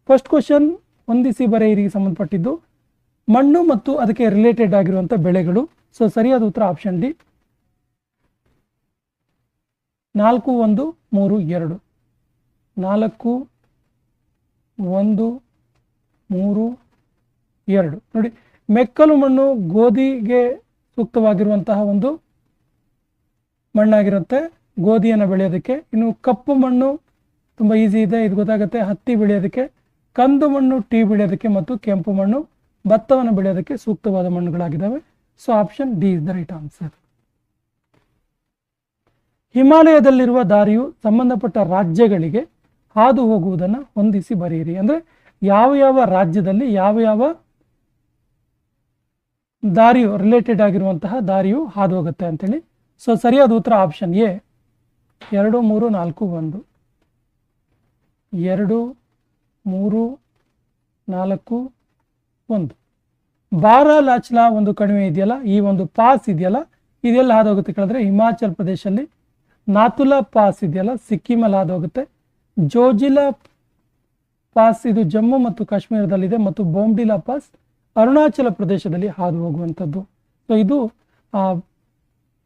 First question ಹೊಂದಿಸಿ ಬರೆಯಿರಿಗೆ ಸಂಬಂಧಪಟ್ಟಿದ್ದು ಮಣ್ಣು ಮತ್ತು ಅದಕ್ಕೆ ರಿಲೇಟೆಡ್ ಆಗಿರುವಂಥ ಬೆಳೆಗಳು. ಸೊ ಸರಿಯಾದ ಉತ್ತರ ಆಪ್ಷನ್ ಡಿ 4 1 3 2 4 1 3 2 ನೋಡಿ. ಮೆಕ್ಕಲು ಮಣ್ಣು ಗೋಧಿಗೆ ಸೂಕ್ತವಾಗಿರುವಂತಹ ಒಂದು ಮಣ್ಣಾಗಿರುತ್ತೆ ಗೋಧಿಯನ್ನು ಬೆಳೆಯೋದಕ್ಕೆ. ಇನ್ನು ಕಪ್ಪು ಮಣ್ಣು ತುಂಬ ಈಸಿ ಇದೆ, ಇದು ಗೊತ್ತಾಗುತ್ತೆ, ಹತ್ತಿ ಬೆಳೆಯೋದಕ್ಕೆ. ಕಂದು ಮಣ್ಣು ಟೀ ಬೆಳೆಯೋದಕ್ಕೆ ಮತ್ತು ಕೆಂಪು ಮಣ್ಣು ಭತ್ತವನ್ನು ಬೆಳೆಯೋದಕ್ಕೆ ಸೂಕ್ತವಾದ ಮಣ್ಣುಗಳಾಗಿದ್ದಾವೆ. So option D is the right answer. ಹಿಮಾಲಯದಲ್ಲಿರುವ ದಾರಿಯು ಸಂಬಂಧಪಟ್ಟ ರಾಜ್ಯಗಳಿಗೆ ಹಾದು ಹೋಗುವುದನ್ನು ಹೊಂದಿಸಿ ಬರೆಯಿರಿ. ಅಂದರೆ ಯಾವ ಯಾವ ರಾಜ್ಯದಲ್ಲಿ ಯಾವ ಯಾವ ದಾರಿಯು ರಿಲೇಟೆಡ್ ಆಗಿರುವಂತಹ ದಾರಿಯು ಹಾದು ಹೋಗುತ್ತೆ ಅಂತೇಳಿ. ಸೊ ಸರಿಯಾದ ಉತ್ತರ ಆಪ್ಷನ್ ಎ 2 3 4 1 2 3 4 1. ಬಾರಾಲಾಚ್ಲಾ ಒಂದು ಕಣಿವೆ ಇದೆಯಲ್ಲ, ಈ ಒಂದು ಪಾಸ್ ಇದೆಯಲ್ಲ, ಇದೆಲ್ಲ ಹಾದು ಹೋಗುತ್ತೆ ಕೇಳಿದ್ರೆ ಹಿಮಾಚಲ್ ಪ್ರದೇಶಲ್ಲಿ. ನಾಥುಲಾ ಪಾಸ್ ಇದೆಯಲ್ಲ ಸಿಕ್ಕಿಮಲ್ಲಿ ಹಾದು ಹೋಗುತ್ತೆ. ಜೋಜಿಲಾ ಪಾಸ್ ಇದು ಜಮ್ಮು ಮತ್ತು ಕಾಶ್ಮೀರದಲ್ಲಿದೆ ಮತ್ತು ಬೊಮ್ಡಿಲಾ ಪಾಸ್ ಅರುಣಾಚಲ ಪ್ರದೇಶದಲ್ಲಿ ಹಾದು ಹೋಗುವಂಥದ್ದು. ಸೊ ಇದು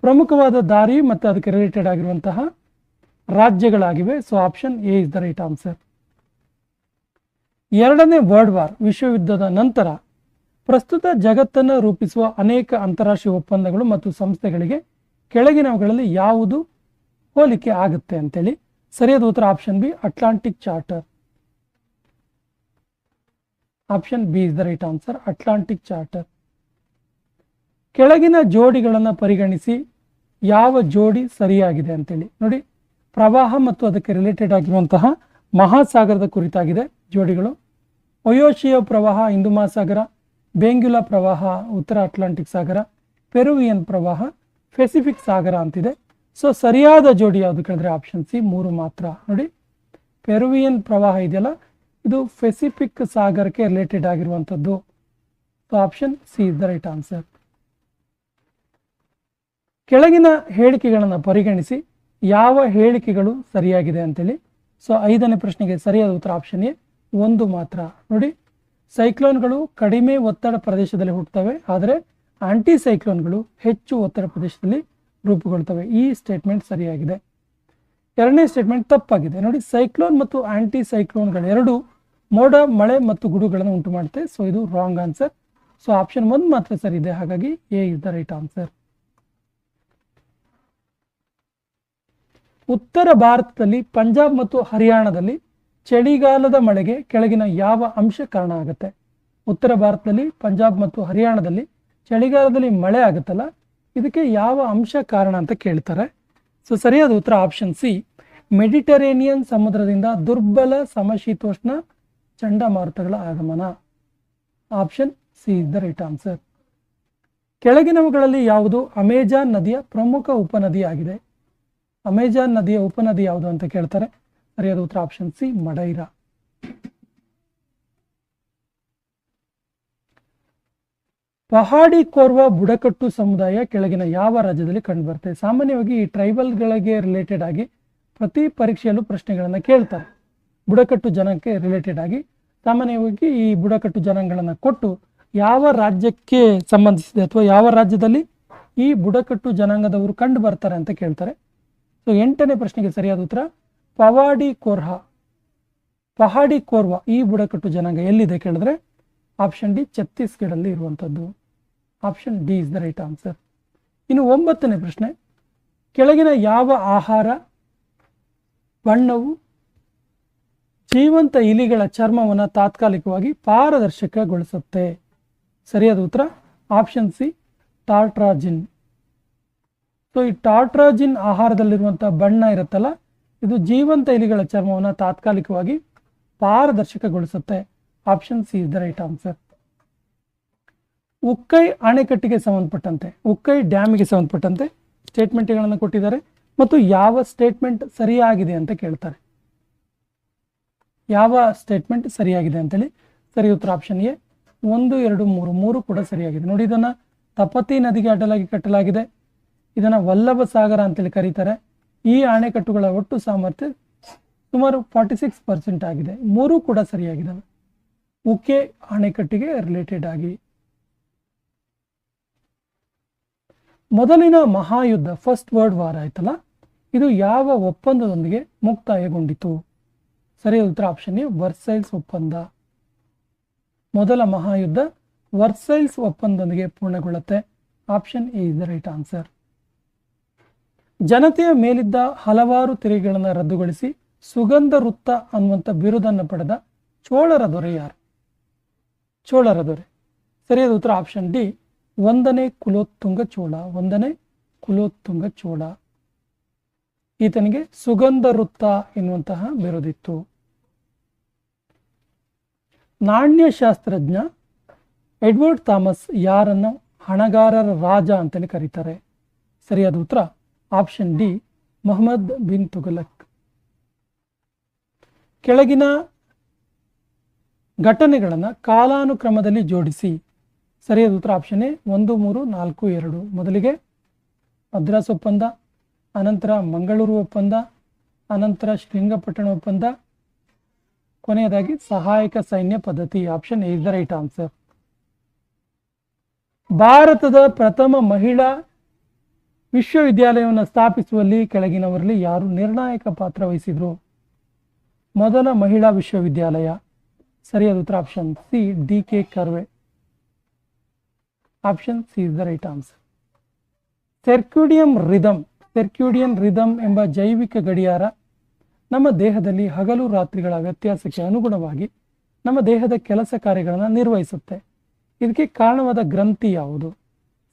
ಪ್ರಮುಖವಾದ ದಾರಿ ಮತ್ತು ಅದಕ್ಕೆ ರಿಲೇಟೆಡ್ ಆಗಿರುವಂತಹ ರಾಜ್ಯಗಳಾಗಿವೆ. So option A is the right answer. ಎರಡನೇ ವರ್ಲ್ಡ್ ವಾರ್ ವಿಶ್ವಯುದ್ಧದ ನಂತರ ಪ್ರಸ್ತುತ ಜಗತ್ತನ್ನು ರೂಪಿಸುವ ಅನೇಕ ಅಂತಾರಾಷ್ಟ್ರೀಯ ಒಪ್ಪಂದಗಳು ಮತ್ತು ಸಂಸ್ಥೆಗಳಿಗೆ ಕೆಳಗಿನವುಗಳಲ್ಲಿ ಯಾವುದು ಹೋಲಿಕೆ ಆಗುತ್ತೆ ಅಂತೇಳಿ. ಸರಿಯಾದ ಉತ್ತರ option B Atlantic charter. Option B is the right answer, Atlantic charter. ಕೆಳಗಿನ ಜೋಡಿಗಳನ್ನು ಪರಿಗಣಿಸಿ ಯಾವ ಜೋಡಿ ಸರಿಯಾಗಿದೆ ಅಂತೇಳಿ ನೋಡಿ. ಪ್ರವಾಹ ಮತ್ತು ಅದಕ್ಕೆ ರಿಲೇಟೆಡ್ ಆಗಿರುವಂತಹ ಮಹಾಸಾಗರದ ಕುರಿತಾಗಿದೆ ಜೋಡಿಗಳು. ಒಯೋಶಿಯ ಪ್ರವಾಹ ಹಿಂದೂ ಮಹಾಸಾಗರ, ಬೆಂಗ್ಯುಲಾ ಪ್ರವಾಹ ಉತ್ತರ ಅಟ್ಲಾಂಟಿಕ್ ಸಾಗರ, ಪೆರುವಿಯನ್ ಪ್ರವಾಹ ಪೆಸಿಫಿಕ್ ಸಾಗರ ಅಂತಿದೆ. ಸೊ ಸರಿಯಾದ ಜೋಡಿ ಯಾವುದು ಕೇಳಿದ್ರೆ ಆಪ್ಷನ್ ಸಿ 3 ಮಾತ್ರ. ನೋಡಿ, ಪೆರುವಿಯನ್ ಪ್ರವಾಹ ಇದೆಯಲ್ಲ ಇದು ಪೆಸಿಫಿಕ್ ಸಾಗರಕ್ಕೆ ರಿಲೇಟೆಡ್ ಆಗಿರುವಂಥದ್ದು. So option C is the right answer. ಕೆಳಗಿನ ಹೇಳಿಕೆಗಳನ್ನು ಪರಿಗಣಿಸಿ ಯಾವ ಹೇಳಿಕೆಗಳು ಸರಿಯಾಗಿದೆ ಅಂತೇಳಿ. ಸೊ 5ನೇ ಪ್ರಶ್ನೆಗೆ ಸರಿಯಾದ ಉತ್ತರ ಆಪ್ಷನ್ ಎ 1 ಮಾತ್ರ. ನೋಡಿ, ಸೈಕ್ಲೋನ್ಗಳು ಕಡಿಮೆ ಒತ್ತಡ ಪ್ರದೇಶದಲ್ಲಿ ಹುಟ್ಟುತ್ತವೆ, ಆದರೆ ಆಂಟಿ ಸೈಕ್ಲೋನ್ಗಳು ಹೆಚ್ಚು ಒತ್ತಡ ಪ್ರದೇಶದಲ್ಲಿ ರೂಪುಗೊಳ್ತವೆ. ಈ ಸ್ಟೇಟ್ಮೆಂಟ್ ಸರಿಯಾಗಿದೆ. ಎರಡನೇ ಸ್ಟೇಟ್ಮೆಂಟ್ ತಪ್ಪಾಗಿದೆ. ನೋಡಿ, ಸೈಕ್ಲೋನ್ ಮತ್ತು ಆಂಟಿ ಸೈಕ್ಲೋನ್ಗಳೆರಡು ಮೋಡ, ಮಳೆ ಮತ್ತು ಗುಡುಗಳನ್ನು ಉಂಟು ಮಾಡುತ್ತೆ. ಸೊ ಇದು ರಾಂಗ್ ಆನ್ಸರ್. ಸೊ ಆಪ್ಷನ್ 1 ಮಾತ್ರ ಸರಿ ಇದೆ, ಹಾಗಾಗಿ A is the right answer. ಉತ್ತರ ಭಾರತದಲ್ಲಿ ಪಂಜಾಬ್ ಮತ್ತು ಹರಿಯಾಣದಲ್ಲಿ ಚಳಿಗಾಲದ ಮಳೆಗೆ ಕೆಳಗಿನ ಯಾವ ಅಂಶ ಕಾರಣ ಆಗುತ್ತೆ? ಉತ್ತರ ಭಾರತದಲ್ಲಿ ಪಂಜಾಬ್ ಮತ್ತು ಹರಿಯಾಣದಲ್ಲಿ ಚಳಿಗಾಲದಲ್ಲಿ ಮಳೆ ಆಗುತ್ತಲ್ಲ, ಇದಕ್ಕೆ ಯಾವ ಅಂಶ ಕಾರಣ ಅಂತ ಕೇಳ್ತಾರೆ. ಸೊ ಸರಿಯಾದ ಉತ್ತರ ಆಪ್ಷನ್ ಸಿ ಮೆಡಿಟರೇನಿಯನ್ ಸಮುದ್ರದಿಂದ ದುರ್ಬಲ ಸಮಶೀತೋಷ್ಣ ಚಂಡಮಾರುತಗಳ ಆಗಮನ. Option C is the right answer. ಕೆಳಗಿನವುಗಳಲ್ಲಿ ಯಾವುದು ಅಮೆಜಾನ್ ನದಿಯ ಪ್ರಮುಖ ಉಪನದಿ ಆಗಿದೆ? ಅಮೆಜಾನ್ ನದಿಯ ಉಪನದಿ ಯಾವುದು ಅಂತ ಕೇಳ್ತಾರೆ. ಸರಿಯಾದ ಉತ್ತರ ಆಪ್ಷನ್ ಸಿ ಮಡೈರಾ. ಪಹಾಡಿ ಕೋರ್ವಾ ಬುಡಕಟ್ಟು ಸಮುದಾಯ ಕೆಳಗಿನ ಯಾವ ರಾಜ್ಯದಲ್ಲಿ ಕಂಡುಬರುತ್ತೆ? ಸಾಮಾನ್ಯವಾಗಿ ಈ ಟ್ರೈಬಲ್ಗಳಿಗೆ ರಿಲೇಟೆಡ್ ಆಗಿ ಪ್ರತಿ ಪರೀಕ್ಷೆಯಲ್ಲೂ ಪ್ರಶ್ನೆಗಳನ್ನು ಕೇಳ್ತಾರೆ. ಬುಡಕಟ್ಟು ಜನಾಂಗಕ್ಕೆ ರಿಲೇಟೆಡ್ ಆಗಿ ಸಾಮಾನ್ಯವಾಗಿ ಈ ಬುಡಕಟ್ಟು ಜನಾಂಗಗಳನ್ನು ಕೊಟ್ಟು ಯಾವ ರಾಜ್ಯಕ್ಕೆ ಸಂಬಂಧಿಸಿದೆ ಅಥವಾ ಯಾವ ರಾಜ್ಯದಲ್ಲಿ ಈ ಬುಡಕಟ್ಟು ಜನಾಂಗದವರು ಕಂಡು ಬರ್ತಾರೆ ಅಂತ ಕೇಳ್ತಾರೆ. ಸೊ 8ನೇ ಪ್ರಶ್ನೆಗೆ ಸರಿಯಾದ ಉತ್ತರ ಪಹಾಡಿ ಕೋರ್ವಾ ಈ ಬುಡಕಟ್ಟು ಜನಾಂಗ ಎಲ್ಲಿದೆ ಕೇಳಿದ್ರೆ ಆಪ್ಷನ್ ಡಿ ಛತ್ತೀಸ್ಗಢಲ್ಲಿ ಇರುವಂಥದ್ದು. Option D is the right answer. ಇನ್ನು 9ನೇ ಪ್ರಶ್ನೆ, ಕೆಳಗಿನ ಯಾವ ಆಹಾರ ಬಣ್ಣವು ಜೀವಂತ ಇಲಿಗಳ ಚರ್ಮವನ್ನು ತಾತ್ಕಾಲಿಕವಾಗಿ ಪಾರದರ್ಶಕಗೊಳಿಸುತ್ತೆ? ಸರಿಯಾದ ಉತ್ತರ ಆಪ್ಷನ್ ಸಿ ಟಾರ್ಟ್ರಾಜಿನ್. ಸೊ ಈ ಟಾರ್ಟ್ರಾಜಿನ್ ಆಹಾರದಲ್ಲಿರುವಂಥ ಬಣ್ಣ ಇರುತ್ತಲ್ಲ, ಇದು ಜೀವಂತ ಇಲಿಗಳ ಚರ್ಮವನ್ನು ತಾತ್ಕಾಲಿಕವಾಗಿ ಪಾರದರ್ಶಕಗೊಳಿಸುತ್ತೆ. Option C is the right answer. ಉಕ್ಕೈ ಅಣೆಕಟ್ಟಿಗೆ ಸಂಬಂಧಪಟ್ಟಂತೆ, ಉಕ್ಕೈ ಡ್ಯಾಮಿಗೆ ಸಂಬಂಧಪಟ್ಟಂತೆ ಸ್ಟೇಟ್ಮೆಂಟ್ಗಳನ್ನು ಕೊಟ್ಟಿದ್ದಾರೆ ಮತ್ತು ಯಾವ ಸ್ಟೇಟ್ಮೆಂಟ್ ಸರಿಯಾಗಿದೆ ಅಂತ ಕೇಳ್ತಾರೆ. ಯಾವ ಸ್ಟೇಟ್ಮೆಂಟ್ ಸರಿಯಾಗಿದೆ ಅಂತೇಳಿ. ಸರಿ ಉತ್ತರ ಆಪ್ಷನ್ ಎ 1 2 3 ಕೂಡ ಸರಿಯಾಗಿದೆ. ನೋಡಿ, ಇದನ್ನು ತಪತಿ ನದಿಗೆ ಅಡ್ಡಲಾಗಿ ಕಟ್ಟಲಾಗಿದೆ. ಇದನ್ನು ವಲ್ಲಭ ಸಾಗರ ಅಂತೇಳಿ ಕರೀತಾರೆ. ಈ ಅಣೆಕಟ್ಟುಗಳ ಒಟ್ಟು ಸಾಮರ್ಥ್ಯ ಸುಮಾರು 46% ಆಗಿದೆ. 3 ಕೂಡ ಸರಿಯಾಗಿದ್ದಾವೆ. ಉಕೆ ಅಣೆಕಟ್ಟಿಗೆ ರಿಲೇಟೆಡ್ ಆಗಿ. ಮೊದಲಿನ ಮಹಾಯುದ್ಧ ಫಸ್ಟ್ ವರ್ಲ್ಡ್ ವಾರ್ ಆಯ್ತಲ್ಲ, ಇದು ಯಾವ ಒಪ್ಪಂದದೊಂದಿಗೆ ಮುಕ್ತಾಯಗೊಂಡಿತು? ಸರಿಯಾದ ಉತ್ತರ ಆಪ್ಷನ್ ಎ, ವರ್ಸೈಲ್ಸ್ ಒಪ್ಪಂದ. ಮೊದಲ ಮಹಾಯುದ್ಧ ವರ್ಸೈಲ್ಸ್ ಒಪ್ಪಂದದೊಂದಿಗೆ ಪೂರ್ಣಗೊಳ್ಳುತ್ತೆ. Option A is the right answer. ಜನತೆಯ ಮೇಲಿದ್ದ ಹಲವಾರು ತೆರಿಗೆಗಳನ್ನು ರದ್ದುಗೊಳಿಸಿ ಸುಗಂಧ ವೃತ್ತ ಅನ್ನುವಂಥ ಬಿರುದನ್ನು ಪಡೆದ ಚೋಳರ ದೊರೆ ಯಾರು? ಚೋಳರ ದೊರೆ. ಸರಿಯಾದ ಉತ್ತರ ಆಪ್ಷನ್ ಡಿ, 1ನೇ ಕುಲೋತ್ತುಂಗ ಚೋಳ. 1ನೇ ಕುಲೋತ್ತುಂಗ ಚೋಳ. ಈತನಿಗೆ ಸುಗಂಧ ವೃತ್ತ ಎನ್ನುವಂತಹ ಬಿರುದಿತ್ತು. ನಾಣ್ಯಶಾಸ್ತ್ರಜ್ಞ ಎಡ್ವರ್ಡ್ ಥಾಮಸ್ ಯಾರನ್ನು ಹಣಗಾರರ ರಾಜ ಅಂತಲೇ ಕರೀತಾರೆ? ಸರಿಯಾದ ಉತ್ತರ ಆಪ್ಷನ್ ಡಿ, ಮೊಹಮ್ಮದ್ ಬಿನ್ ತುಘಲಕ್. ಕೆಳಗಿನ ಘಟನೆಗಳನ್ನು ಕಾಲಾನುಕ್ರಮದಲ್ಲಿ ಜೋಡಿಸಿ. ಸರಿಯಾದ ಉತ್ತರ ಆಪ್ಷನ್ ಎ, 1, 3, 4, 2. ಮೊದಲಿಗೆ ಮದ್ರಾಸ್ ಒಪ್ಪಂದ, ಅನಂತರ ಮಂಗಳೂರು ಒಪ್ಪಂದ, ಅನಂತರ ಶ್ರೀರಂಗಪಟ್ಟಣ ಒಪ್ಪಂದ, ಕೊನೆಯದಾಗಿ ಸಹಾಯಕ ಸೈನ್ಯ ಪದ್ಧತಿ. Option A is the right answer. ಭಾರತದ ಪ್ರಥಮ ಮಹಿಳಾ ವಿಶ್ವವಿದ್ಯಾಲಯವನ್ನು ಸ್ಥಾಪಿಸುವಲ್ಲಿ ಕೆಳಗಿನವರಲ್ಲಿ ಯಾರು ನಿರ್ಣಾಯಕ ಪಾತ್ರ ವಹಿಸಿದ್ರು? ಮೊದಲ ಮಹಿಳಾ ವಿಶ್ವವಿದ್ಯಾಲಯ. ಸರಿಯಾದ ಉತ್ತರ option C, D K. Karve. Option C is the right answer. Circadian rhythm ಎಂಬ ಜೈವಿಕ ಗಡಿಯಾರ ನಮ್ಮ ದೇಹದಲ್ಲಿ ಹಗಲು ರಾತ್ರಿಗಳ ವ್ಯತ್ಯಾಸಕ್ಕೆ ಅನುಗುಣವಾಗಿ ನಮ್ಮ ದೇಹದ ಕೆಲಸ ಕಾರ್ಯಗಳನ್ನು ನಿರ್ವಹಿಸುತ್ತೆ. ಇದಕ್ಕೆ ಕಾರಣವಾದ ಗ್ರಂಥಿ ಯಾವುದು?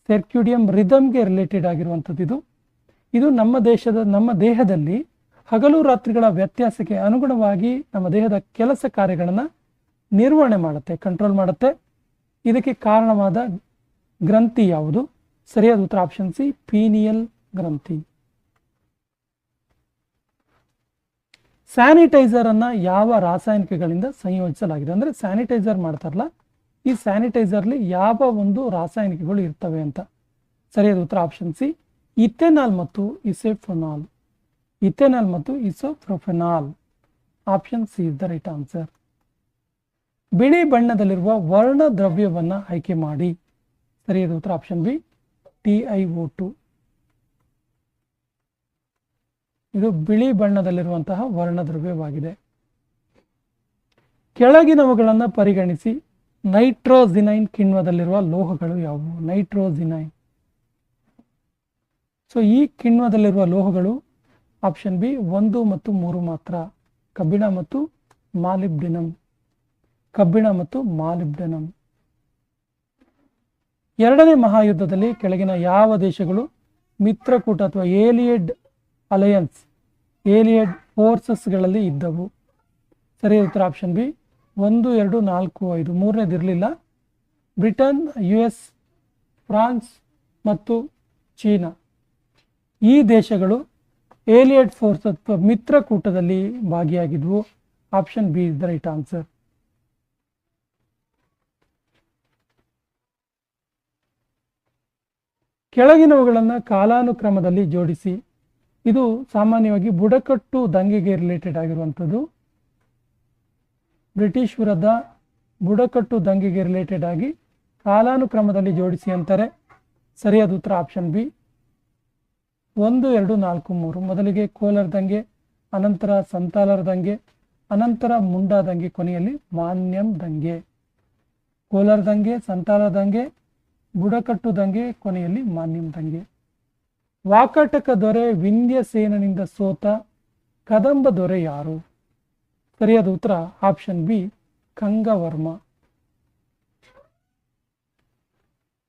ಸರ್ಕ್ಯೂಡಿಯಂ ರಿದಮ್ಗೆ ರಿಲೇಟೆಡ್ ಆಗಿರುವಂಥದ್ದು ಇದು ನಮ್ಮ ದೇಹದಲ್ಲಿ ಹಗಲು ರಾತ್ರಿಗಳ ವ್ಯತ್ಯಾಸಕ್ಕೆ ಅನುಗುಣವಾಗಿ ನಮ್ಮ ದೇಹದ ಕೆಲಸ ಕಾರ್ಯಗಳನ್ನು ನಿರ್ವಹಣೆ ಮಾಡುತ್ತೆ, ಕಂಟ್ರೋಲ್ ಮಾಡುತ್ತೆ. ಇದಕ್ಕೆ ಕಾರಣವಾದ ಗ್ರಂಥಿ ಯಾವುದು? ಸರಿಯಾದ ಉತ್ತರ ಆಪ್ಷನ್ ಸಿ, ಪೀನಿಯಲ್ ಗ್ರಂಥಿ. ಸ್ಯಾನಿಟೈಸರ್ ಅನ್ನ ಯಾವ ರಾಸಾಯನಿಕಗಳಿಂದ ಸಂಯೋಜಿಸಲಾಗಿದೆ? ಅಂದ್ರೆ ಸ್ಯಾನಿಟೈಸರ್ ಮಾಡ್ತಾರಲ್ಲ, ಈ ಸ್ಯಾನಿಟೈಸರ್ಲಿ ಯಾವ ಒಂದು ರಾಸಾಯನಿಕಗಳು ಇರ್ತವೆ ಅಂತ. ಸರಿಯಾದ ಉತ್ತರ ಆಪ್ಷನ್ ಸಿ, ಇಥೆನಾಲ್ ಮತ್ತು ಇಸೋಫೆನಾಲ್. ಇಥೆನಾಲ್ ಮತ್ತು isopropanol. Option C is the right answer. ಬಿಳಿ ಬಣ್ಣದಲ್ಲಿರುವ ವರ್ಣ ದ್ರವ್ಯವನ್ನ ಆಯ್ಕೆ ಮಾಡಿ. ಸರಿಯಾದ ಉತ್ತರ ಆಪ್ಷನ್ ಬಿ, TiO2. ಇದು ಬಿಳಿ ಬಣ್ಣದಲ್ಲಿರುವಂತಹ ವರ್ಣದ್ರವ್ಯವಾಗಿದೆ. ಕೆಳಗಿನವುಗಳನ್ನು ಪರಿಗಣಿಸಿ ನೈಟ್ರೋಜಿನೈನ್ ಕಿಣ್ವದಲ್ಲಿರುವ ಲೋಹಗಳು ಯಾವುವು? ನೈಟ್ರೋಜಿನೈನ್. ಸೊ ಈ ಕಿಣ್ವದಲ್ಲಿರುವ ಲೋಹಗಳು ಆಪ್ಷನ್ ಬಿ 1 ಮತ್ತು 3 ಮಾತ್ರ. ಕಬ್ಬಿಣ ಮತ್ತು ಮಾಲಿಬ್ಡಿನಮ್. ಕಬ್ಬಿಣ ಮತ್ತು ಮಾಲಿಬ್ಡಿನಮ್. ಎರಡನೇ ಮಹಾಯುದ್ಧದಲ್ಲಿ ಕೆಳಗಿನ ಯಾವ ದೇಶಗಳು ಮಿತ್ರಕೂಟ ಅಥವಾ ಏಲಿಯಡ್ ಅಲಯನ್ಸ್, ಏಲಿಯಡ್ ಫೋರ್ಸಸ್ಗಳಲ್ಲಿ ಇದ್ದವು? ಸರಿಯಾದ ಉತ್ತರ ಆಪ್ಷನ್ ಬಿ 1, 2, 4, 5. ಮೂರನೇದಿರಲಿಲ್ಲ. ಬ್ರಿಟನ್, US, ಫ್ರಾನ್ಸ್ ಮತ್ತು ಚೀನಾ. ಈ ದೇಶಗಳು ಏಲಿಯಡ್ ಫೋರ್ಸ್ ಅಥವಾ ಮಿತ್ರಕೂಟದಲ್ಲಿ ಭಾಗಿಯಾಗಿದ್ವು. Option B is the right answer. ಕೆಳಗಿನವುಗಳನ್ನು ಕಾಲಾನುಕ್ರಮದಲ್ಲಿ ಜೋಡಿಸಿ. ಇದು ಸಾಮಾನ್ಯವಾಗಿ ಬುಡಕಟ್ಟು ದಂಗೆಗೆ ರಿಲೇಟೆಡ್ ಆಗಿರುವಂಥದ್ದು. ಬ್ರಿಟಿಷ್ ವಿರುದ್ಧ ಬುಡಕಟ್ಟು ದಂಗೆಗೆ ರಿಲೇಟೆಡ್ ಆಗಿ ಕಾಲಾನುಕ್ರಮದಲ್ಲಿ ಜೋಡಿಸಿ ಅಂತಾರೆ. ಸರಿಯಾದ ಉತ್ತರ ಆಪ್ಷನ್ ಬಿ 1, 2, 4, 3. ಮೊದಲಿಗೆ ಕೋಲಾರ ದಂಗೆ, ಅನಂತರ ಸಂತಾಲರ ದಂಗೆ, ಅನಂತರ ಮುಂಡಾ ದಂಗೆ, ಕೊನೆಯಲ್ಲಿ ಮಾನ್ಯಂ ದಂಗೆ. ಕೋಲಾರ ದಂಗೆ, ಸಂತಾಲರ ದಂಗೆ, ಬುಡಕಟ್ಟು ದಂಗೆ, ಕೊನೆಯಲ್ಲಿ ಮಾನ್ಯಂ ದಂಗೆ. ವಾಕಾಟಕ ದೊರೆ ವಿಂಧ್ಯಸೇನನಿಂದ ಸೋತ ಕದಂಬ ದೊರೆ ಯಾರು? ಸರಿಯಾದ ಉತ್ತರ ಆಪ್ಷನ್ ಬಿ ಕಂಗವರ್ಮ.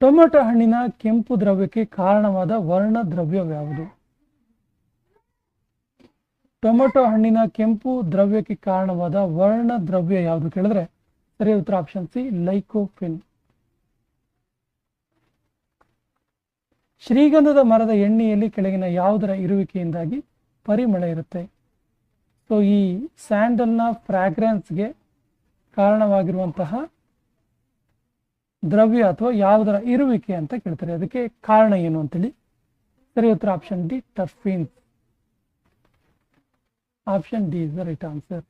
ಟೊಮೆಟೊ ಹಣ್ಣಿನ ಕೆಂಪು ದ್ರವ್ಯಕ್ಕೆ ಕಾರಣವಾದ ವರ್ಣ ದ್ರವ್ಯವ್ಯಾವುದು? ಟೊಮೆಟೊ ಹಣ್ಣಿನ ಕೆಂಪು ದ್ರವ್ಯಕ್ಕೆ ಕಾರಣವಾದ ವರ್ಣ ದ್ರವ್ಯ ಯಾವುದು ಕೇಳಿದ್ರೆ ಸರಿಯಾದ ಉತ್ತರ ಆಪ್ಷನ್ ಸಿ ಲೈಕೋಫಿನ್. ಶ್ರೀಗಂಧದ ಮರದ ಎಣ್ಣೆಯಲ್ಲಿ ಕೆಳಗಿನ ಯಾವುದರ ಇರುವಿಕೆಯಿಂದಾಗಿ ಪರಿಮಳ ಇರುತ್ತೆ? ಸೊ ಈ ಸ್ಯಾಂಡಲ್ನ ಫ್ರಾಗ್ರೆನ್ಸ್ಗೆ ಕಾರಣವಾಗಿರುವಂತಹ ದ್ರವ್ಯ ಅಥವಾ ಯಾವುದರ ಇರುವಿಕೆ ಅಂತ ಕೇಳ್ತಾರೆ. ಅದಕ್ಕೆ ಕಾರಣ ಏನು ಅಂತೇಳಿ. ಸರಿ ಉತ್ತರ option D terpenes. Option D is the right answer.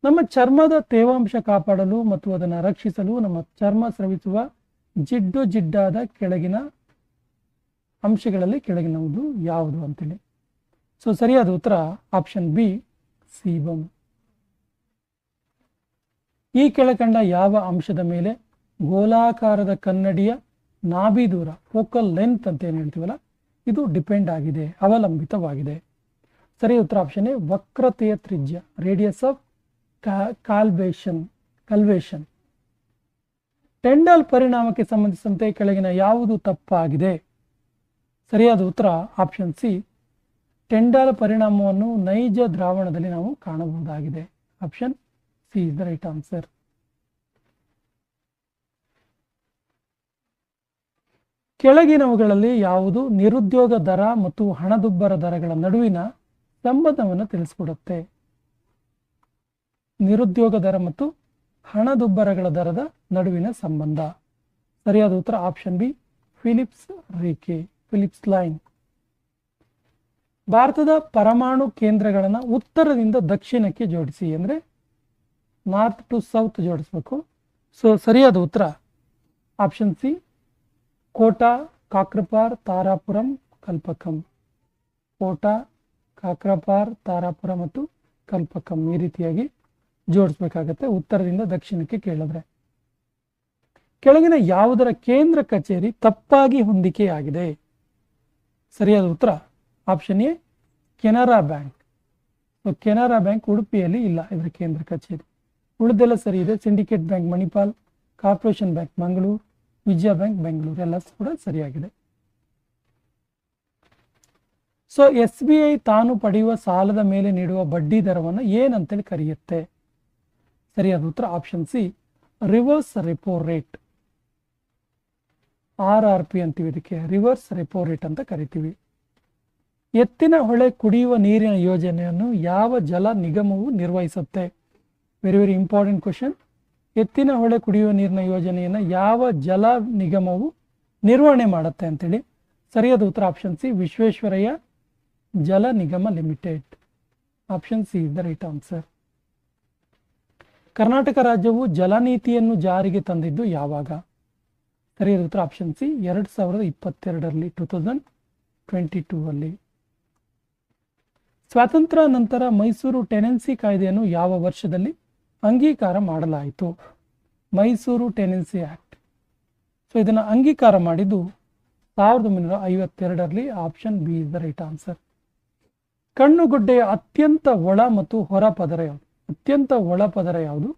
ನಮ್ಮ ಚರ್ಮದ ತೇವಾಂಶ ಕಾಪಾಡಲು ಮತ್ತು ಅದನ್ನು ರಕ್ಷಿಸಲು ನಮ್ಮ ಚರ್ಮ ಸ್ರವಿಸುವ ಜಿಡ್ಡಾದ ಕೆಳಗಿನ ಅಂಶಗಳಲ್ಲಿ ಕೆಳಗಿನವುದು ಯಾವುದು ಅಂತೇಳಿ. ಸೊ ಸರಿಯಾದ ಉತ್ತರ ಆಪ್ಷನ್ ಬಿ ಸೀಬಮ್. ಈ ಕೆಳಕಂಡ ಯಾವ ಅಂಶದ ಮೇಲೆ ಗೋಲಾಕಾರದ ಕನ್ನಡಿಯ ನಾಭಿ ದೂರ ಫೋಕಲ್ ಲೆಂತ್ ಅಂತ ಏನು ಹೇಳ್ತೀವಲ್ಲ ಇದು ಡಿಪೆಂಡ್ ಆಗಿದೆ, ಅವಲಂಬಿತವಾಗಿದೆ. ಸರಿಯಾದ ಉತ್ತರ ಆಪ್ಷನ್ ಎ ವಕ್ರತೆಯ ತ್ರಿಜ್ಯ, ರೇಡಿಯಸ್ ಆಫ್ ಕಲ್ವೇಷನ್. ಟೆಂಡಲ್ ಪರಿಣಾಮಕ್ಕೆ ಸಂಬಂಧಿಸಿದಂತೆ ಕೆಳಗಿನ ಯಾವುದು ತಪ್ಪಾಗಿದೆ? ಸರಿಯಾದ ಉತ್ತರ ಆಪ್ಷನ್ ಸಿ ಟೆಂಡಲ್ ಪರಿಣಾಮವನ್ನು ನೈಜ ದ್ರಾವಣದಲ್ಲಿ ನಾವು ಕಾಣಬಹುದಾಗಿದೆ. Option C is the right answer. ಕೆಳಗಿನವುಗಳಲ್ಲಿ ಯಾವುದು ನಿರುದ್ಯೋಗ ದರ ಮತ್ತು ಹಣದುಬ್ಬರ ದರಗಳ ನಡುವಿನ ಸಂಬಂಧವನ್ನು ತಿಳಿಸಿಕೊಡುತ್ತೆ? ನಿರುದ್ಯೋಗ ದರ ಮತ್ತು ಹಣದುಬ್ಬರಗಳ ದರದ ನಡುವಿನ ಸಂಬಂಧ. ಸರಿಯಾದ ಉತ್ತರ ಆಪ್ಷನ್ ಬಿ ಫಿಲಿಪ್ಸ್ ರೇಖೆ, ಫಿಲಿಪ್ಸ್ ಲೈನ್. ಭಾರತದ ಪರಮಾಣು ಕೇಂದ್ರಗಳನ್ನು ಉತ್ತರದಿಂದ ದಕ್ಷಿಣಕ್ಕೆ ಜೋಡಿಸಿ, ಅಂದರೆ ನಾರ್ತ್ ಟು ಸೌತ್ ಜೋಡಿಸ್ಬೇಕು. ಸೊ ಸರಿಯಾದ ಉತ್ತರ ಆಪ್ಷನ್ ಸಿ ಕೋಟಾ, ಕಾಕ್ರಪಾರ್, ತಾರಾಪುರಂ, ಕಲ್ಪಕಂ. ಕೋಟಾ, ಕಾಕ್ರಪಾರ್, ತಾರಾಪುರ ಮತ್ತು ಕಲ್ಪಕಂ ಈ ರೀತಿಯಾಗಿ ಜೋಡಿಸ್ಬೇಕಾಗತ್ತೆ ಉತ್ತರದಿಂದ ದಕ್ಷಿಣಕ್ಕೆ ಕೇಳಿದ್ರೆ. ಕೆಳಗಿನ ಯಾವುದರ ಕೇಂದ್ರ ಕಚೇರಿ ತಪ್ಪಾಗಿ ಹೊಂದಿಕೆಯಾಗಿದೆ? ಸರಿಯಾದ ಉತ್ತರ option A Canara Bank. Canara Bank ಉಡುಪಿಯಲ್ಲಿ ಇಲ್ಲ ಇದರ ಕೇಂದ್ರ ಕಚೇರಿ. ಉಳಿದೆಲ್ಲ ಸರಿ ಇದೆ. Syndicate Bank Manipal, Corporation Bank Mangaluru, Vijaya Bank Bengaluru ಎಲ್ಲ ಕೂಡ ಸರಿಯಾಗಿದೆ. ಸೊ SBI ತಾನು ಪಡೆಯುವ ಸಾಲದ ಮೇಲೆ ನೀಡುವ ಬಡ್ಡಿ ದರವನ್ನು ಏನಂತೇಳಿ ಕರೆಯುತ್ತೆ? ಸರಿಯಾದ ಉತ್ತರ option C reverse repo rate, RRP ಅಂತೀವಿ. ಇದಕ್ಕೆ ರಿವರ್ಸ್ ರೆಪೋ ರೇಟ್ ಅಂತ ಕರಿತೀವಿ. ಎತ್ತಿನ ಹೊಳೆ ಕುಡಿಯುವ ನೀರಿನ ಯೋಜನೆಯನ್ನು ಯಾವ ಜಲ ನಿಗಮವು ನಿರ್ವಹಿಸುತ್ತೆ? Very important question. ಎತ್ತಿನ ಹೊಳೆ ಕುಡಿಯುವ ನೀರಿನ ಯೋಜನೆಯನ್ನು ಯಾವ ಜಲ ನಿಗಮವು ನಿರ್ವಹಣೆ ಮಾಡುತ್ತೆ ಅಂತೇಳಿ. ಸರಿಯಾದ ಉತ್ತರ ಆಪ್ಷನ್ ಸಿ ವಿಶ್ವೇಶ್ವರಯ್ಯ ಜಲ ನಿಗಮ limited. Option C is the right answer. Karnataka ರಾಜ್ಯವು ಜಲನೀತಿಯನ್ನು ಜಾರಿಗೆ ತಂದಿದ್ದು ಯಾವಾಗ? ಸರಿಯಾದ ಉತ್ತರ ಆಪ್ಷನ್ ಸಿ 2022ರಲ್ಲಿ, 2022 ಅಲ್ಲಿ. ಸ್ವಾತಂತ್ರ್ಯ ನಂತರ ಮೈಸೂರು ಟೆನೆನ್ಸಿ ಕಾಯ್ದೆಯನ್ನು ಯಾವ ವರ್ಷದಲ್ಲಿ ಅಂಗೀಕಾರ ಮಾಡಲಾಯಿತು? Mysuru tenancy act. ಸೊ ಇದನ್ನು ಅಂಗೀಕಾರ ಮಾಡಿದ್ದು 1952ರಲ್ಲಿ. Option B is the right answer. ಕಣ್ಣುಗುಡ್ಡೆಯ ಅತ್ಯಂತ ಒಳ ಮತ್ತು ಹೊರ ಪದರ ಯಾವುದು? ಅತ್ಯಂತ ಒಳ ಪದರ ಯಾವುದು,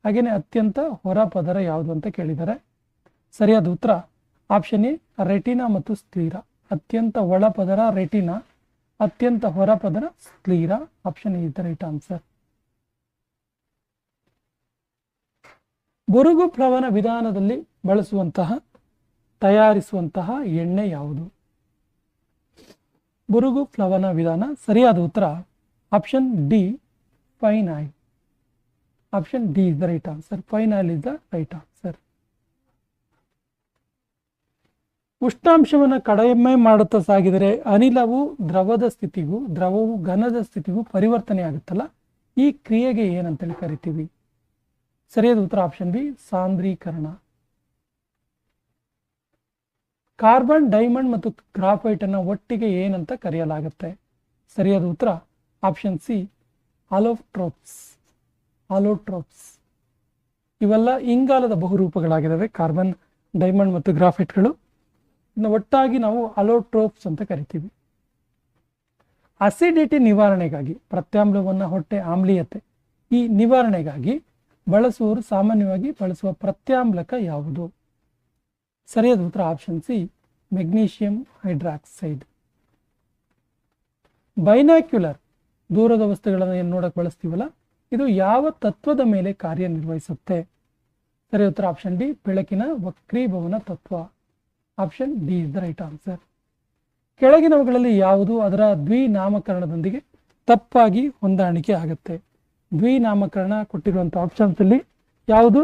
ಹಾಗೆಯೇ ಅತ್ಯಂತ ಹೊರ ಪದರ ಯಾವುದು ಅಂತ ಕೇಳಿದ್ದಾರೆ. ಸರಿಯಾದ ಉತ್ತರ ಆಪ್ಷನ್ ಎ ರೆಟಿನಾ ಮತ್ತು ಸ್ಕ್ಲೀರ. ಅತ್ಯಂತ ಒಳ ಪದರ ರೆಟಿನಾ, ಅತ್ಯಂತ ಹೊರ ಪದರ sclera. Option A is the right answer. ಬುರುಗು ಪ್ಲವನ ವಿಧಾನದಲ್ಲಿ ತಯಾರಿಸುವಂತಹ ಎಣ್ಣೆ ಯಾವುದು? ಬುರುಗು ಪ್ಲವನ ವಿಧಾನ. ಸರಿಯಾದ ಉತ್ತರ option D pine oil. Option D is the right answer. Pine oil is the right answer. ಉಷ್ಣಾಂಶವನ್ನು ಕಡಿಮೆ ಮಾಡುತ್ತಾ ಸಾಗಿದರೆ ಅನಿಲವು ದ್ರವವು ಘನದ ಸ್ಥಿತಿಗೂ ಪರಿವರ್ತನೆ ಆಗುತ್ತಲ್ಲ, ಈ ಕ್ರಿಯೆಗೆ ಏನಂತೇಳಿ ಕರಿತೀವಿ? ಸರಿಯಾದ ಉತ್ತರ ಆಪ್ಷನ್ ಬಿ ಸಾಂದ್ರೀಕರಣ. ಕಾರ್ಬನ್, ಡೈಮಂಡ್ ಮತ್ತು ಗ್ರಾಫೈಟ್ ಅನ್ನು ಒಟ್ಟಿಗೆ ಏನಂತ ಕರೆಯಲಾಗುತ್ತೆ? ಸರಿಯಾದ ಉತ್ತರ ಆಪ್ಷನ್ ಸಿ ಅಲೋಟ್ರೋಪ್ಸ್. ಇವೆಲ್ಲ ಇಂಗಾಲದ ಬಹುರೂಪಗಳಾಗಿದ್ದಾವೆ. ಕಾರ್ಬನ್, ಡೈಮಂಡ್ ಮತ್ತು ಗ್ರಾಫೈಟ್ಗಳು ಒಟ್ಟಾಗಿ ನಾವು ಅಲೋಟ್ರೋಪ್ಸ್ ಅಂತ ಕರಿತೀವಿ. ಅಸಿಡಿಟಿ ನಿವಾರಣೆಗಾಗಿ, ಪ್ರತ್ಯಾಮ್ಲವನ್ನು ಹೊಟ್ಟೆ ಆಮ್ಲೀಯತೆ ಈ ನಿವಾರಣೆಗಾಗಿ ಸಾಮಾನ್ಯವಾಗಿ ಬಳಸುವ ಪ್ರತ್ಯಾಮ್ಲಕ ಯಾವುದು? ಸರಿಯಾದ ಉತ್ತರ option C magnesium hydroxide. Binocular, ದೂರದ ವಸ್ತುಗಳನ್ನು ಏನು ನೋಡಕ್ಕೆ ಬಳಸ್ತೀವಲ್ಲ, ಇದು ಯಾವ ತತ್ವದ ಮೇಲೆ ಕಾರ್ಯನಿರ್ವಹಿಸುತ್ತೆ? ಸರಿಯಾದ ಉತ್ತರ ಆಪ್ಷನ್ ಡಿ ಬೆಳಕಿನ ವಕ್ರೀಭವನ ತತ್ವ. Option D is the right answer. ಕೆಳಗಿನವುಗಳಲ್ಲಿ ಯಾವುದು ಅದರ ದ್ವಿನಾಮಕರಣದೊಂದಿಗೆ ತಪ್ಪಾಗಿ ಹೊಂದಾಣಿಕೆ ಆಗುತ್ತೆ? ದ್ವಿನಾಮಕರಣ ಕೊಟ್ಟಿರುವಂಥ ಆಪ್ಷನ್ಸ್ ಅಲ್ಲಿ ಯಾವುದು